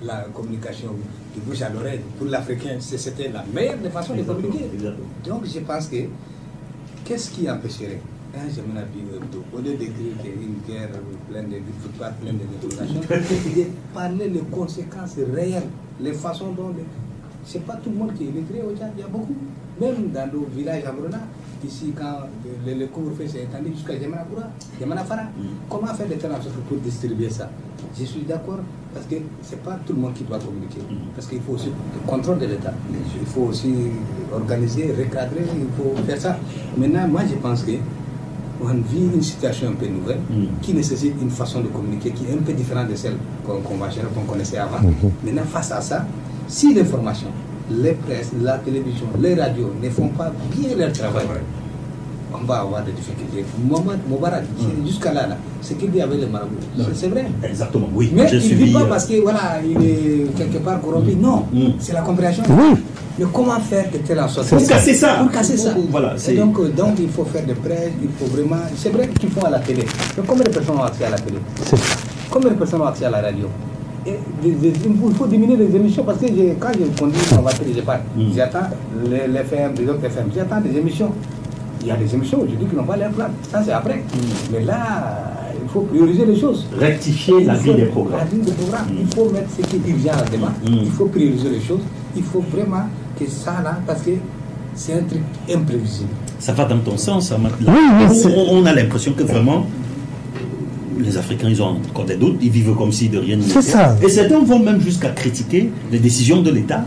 La communication du bouche à l'oreille, pour l'Africain, c'était la meilleure des façons de communiquer. Donc, je pense que, qu'est-ce qui empêcherait au lieu d'écrire une guerre pleine de victoires, pleine de détonations, de parler des conséquences réelles, les façons dont... C'est pas tout le monde qui est illettré au Tchad, il y a beaucoup. Même dans nos villages abrona, ici, quand le couvre-feu s'est étendu jusqu'à Yamana Fara, comment faire de telle sorte pour distribuer ça? Je suis d'accord, parce que ce n'est pas tout le monde qui doit communiquer. Parce qu'il faut aussi le contrôle de l'État. Il faut aussi organiser, recadrer, il faut faire ça. Maintenant, moi, je pense que on vit une situation un peu nouvelle qui nécessite une façon de communiquer qui est un peu différente de celle qu'on connaissait avant. Maintenant, face à ça, si l'information, les presses, la télévision, les radios ne font pas bien leur travail, on va avoir des difficultés. Mohamed Moubarak, jusqu'à là, ce qu'il dit avec les marabouts, c'est vrai. Exactement, oui. Mais il ne dit pas parce que voilà, il est quelque part corrompu. Non, c'est la compréhension. Oui. Mais comment faire de telle sorte pour casser ça. Pour casser ça. Voilà, et donc, il faut faire des presse, il faut vraiment. C'est vrai qu'ils font à la télé. Mais combien de personnes ont accès à la télé? Combien de personnes ont accès à la radio? Et il faut diminuer les émissions parce que quand je conduis ma voiture, je parle. J'attends les FM, les autres FM, j'attends des émissions. Il y a des émissions aujourd'hui qui n'ont pas l'air plan. Ça, c'est après. Mais là, il faut prioriser les choses. Rectifier la vie des programmes. La vie des programmes. Il faut mettre ce qui vient à débat. Il faut prioriser les choses. Il faut vraiment que ça, là, parce que c'est un truc imprévisible. Ça va dans ton sens, Ahmad. Oui, on a l'impression que vraiment, les Africains, ils ont encore des doutes, ils vivent comme si de rien n'était. C'est ça. Et certains vont même jusqu'à critiquer les décisions de l'État,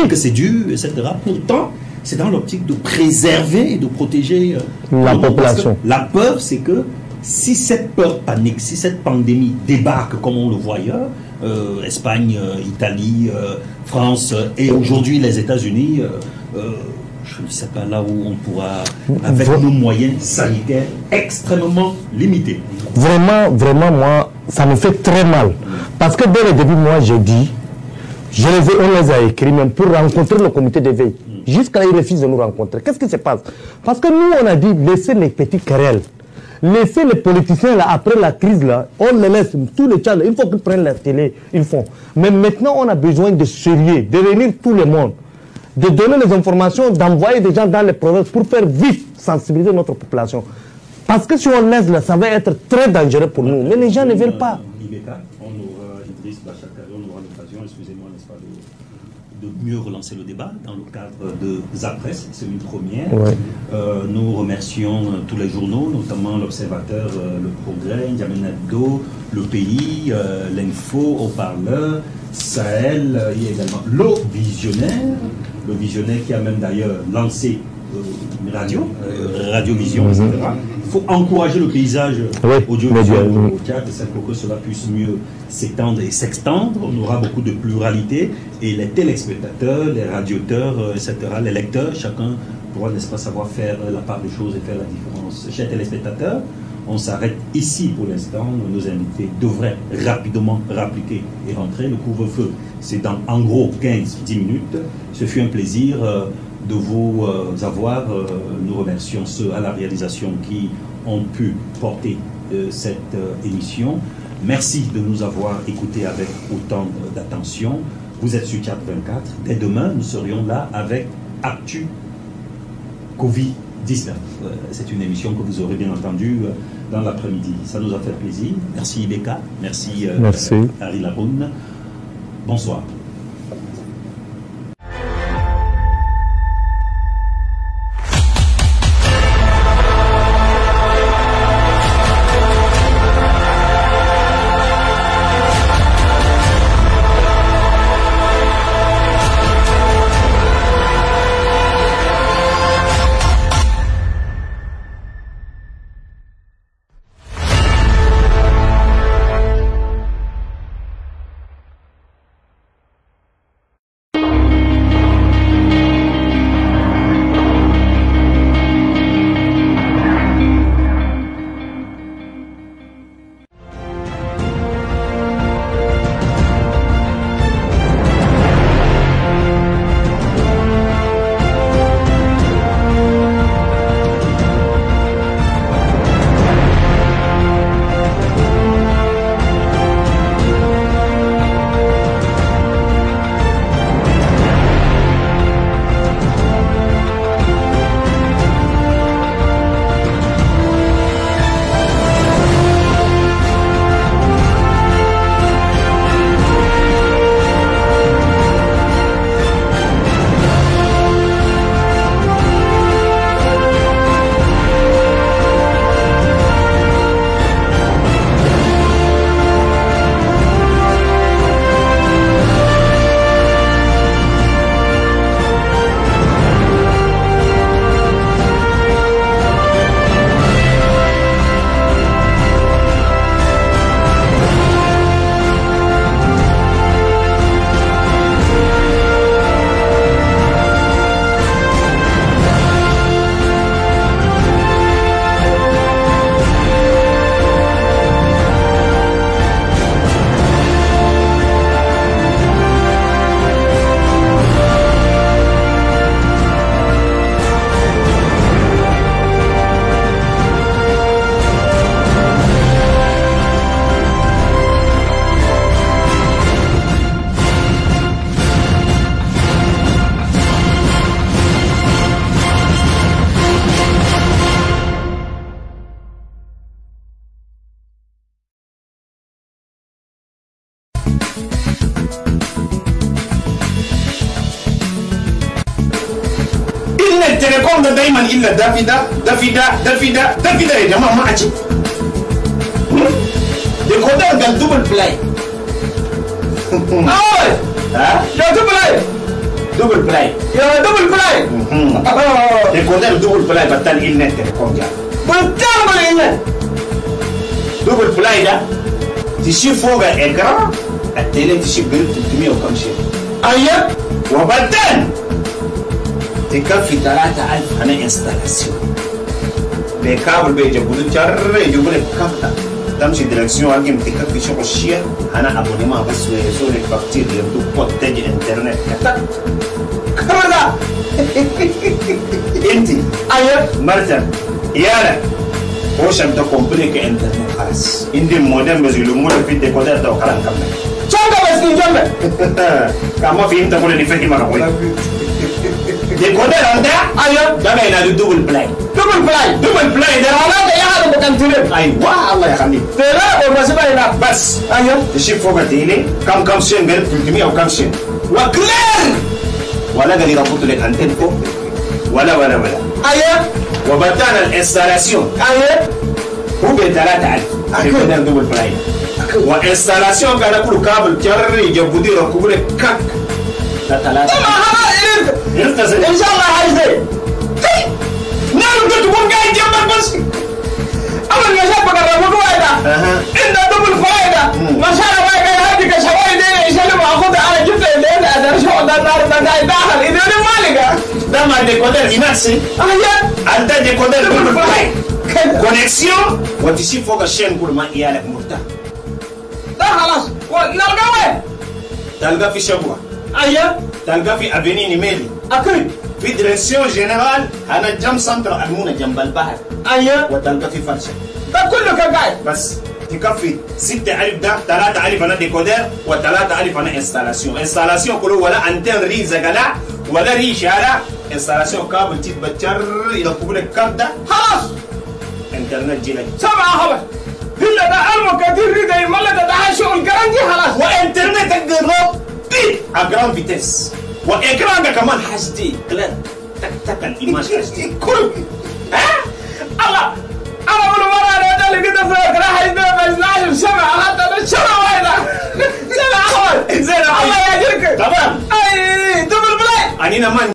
que c'est dû, etc. Pourtant, c'est dans l'optique de préserver et de protéger la population. La peur, c'est que si cette peur panique, si cette pandémie débarque comme on le voit ailleurs, Espagne, Italie, France et aujourd'hui les États-Unis, je ne sais pas là où on pourra, avec nos moyens sanitaires extrêmement limités. Vraiment, vraiment, moi, ça me fait très mal. Parce que dès le début, moi, j'ai dit, on les a écrits même pour rencontrer le comité de veille. Jusqu'à là, ils refusent de nous rencontrer. Qu'est-ce qui se passe? Parce que nous, on a dit, laissez les petits querelles. Laissez les politiciens, là, après la crise, là, on les laisse, tous les chats, il faut qu'ils prennent leur télé, ils font. Mais maintenant, on a besoin de sérieux, de réunir tout le monde, de donner les informations, d'envoyer des gens dans les provinces pour faire vite sensibiliser notre population. Parce que si on laisse là, ça va être très dangereux pour nous. Mais les gens ne veulent pas. Ibeka, on aura, Idriss Bachakari, on aura l'occasion, excusez-moi, n'est-ce pas, de mieux relancer le débat dans le cadre de Zapresse, c'est une première. Ouais. Nous remercions tous les journaux, notamment l'Observateur, Le Progrès, N'Djamena Hebdo, Le Pays, L'Info, Haut-Parleur, Sahel, il y a également le visionnaire qui a même d'ailleurs lancé une radio, Radiovision, etc. Il faut encourager le paysage audiovisuel au Tchad, pour que cela puisse mieux s'étendre et s'extendre. On aura beaucoup de pluralité et les téléspectateurs, les radioteurs, etc., les lecteurs, chacun pourra, n'est-ce pas, savoir faire la part des choses et faire la différence. Chers téléspectateurs, on s'arrête ici pour l'instant. Nos invités devraient rapidement rappliquer et rentrer. Le couvre-feu, c'est dans en gros 15-10 minutes. Ce fut un plaisir de vous avoir. Nous remercions ceux à la réalisation qui ont pu porter cette émission. Merci de nous avoir écoutés avec autant d'attention. Vous êtes sur Tchad 24. Dès demain, nous serions là avec Actu Covid-19. C'est une émission que vous aurez bien entendu dans l'après-midi. Ça nous a fait plaisir. Merci Ibeka. Merci. Harry Laroun. Bonsoir. دايما الا ده في ده ده في ده ده في ده ده في ده يا جماعه ما عجيب. ديكودر قال دوبل بلاي. ها؟ يا دبل دوبل بلاي. يا دبل بلاي. ديكودر دوبل بلاي بطل النت تليفون جاب. بتعمل ايه؟ دوبل بلاي ده تشيل فوق الاكران التيلي تشيل قريب 300 وكم شيء. ايوه. وبعدين تكفي 3000 هنا انستالاسيون. بكابل بيجيبوا لك يجيبوا لك كابتا تمشي ديركسيون هاجم تكفي شغل الشيء هنا ابونيما بس ويسوي لك فاكتير يبدو بوت تجي انترنت كذا كذا. انت ايوه. مرتب يالا وش انت كومبليك انترنت خلاص عندي مودم بس يلمون في الديكودر ده وكلام كامل شنو بس نجمع كما في انت كل اللي فاهمك اقول ديكودر انت ايوه ده بين الدبل بلاي دبل بلاي دبل بلاي ده انا يا هذا بكنترين ايوه الله يخليك ترى بس باينه بس ايوه تشيل فوق التيلي كم شين غير 300 او كم شين وكلير ولا قال يربط لك انتين فوق ولا ايوه وبدأنا الانستالاسيون ايوه هو ب 3000 ديكودر دبل بلاي وانستالاسيون كان كل كابل جري يجيبوا دي ركبوا لك كك ده 3 ان شاء الله عايزين نعم كنت تكون قاعد جنبك بس اول ما شافك الرفض وايده ان دبل فايده ما شاء الله ما هذيك شويه دي يسلم اخذها على جثه اللي انا ادري شو ده النار ده قاعد داخل اذا مالك ده ما ديكودر يناسي ايوه انت ديكودر دبل بلاي كونكسيون وتشيل فوق الشين كل ما ايالك مرتاح ده خلاص نلقى وين تلقى في شبوه ايوه تلقى في افيني نيميلي اكيد في دريسيون جنرال انا جنب سنتر المونه جنب البحر ايوه وتلقى في فرشه ده كله كان قاعد بس تكفي 6000 ده 3000 انا ديكودر و3000 انا انستالاسيون كله ولا انتن ري زغلا ولا ري شارع انستالاسيون كابل تيت بتشر يركبوا لك كارت خلاص انترنت جيلك سمع خبر هلا ده المو كثير ريدا يملا ده شغل كرنجي خلاص وانترنت تقدر بي اجرام فيتس واكرانك كمان حشدي كلر تك تك الايماج حشدي كل الله انا اول مره انا اللي كده فاكر راح يبقى بس سمع حتى الشمع وايده سمع خبر زين الله يجزيك تمام اي دبل بلاي انينا مان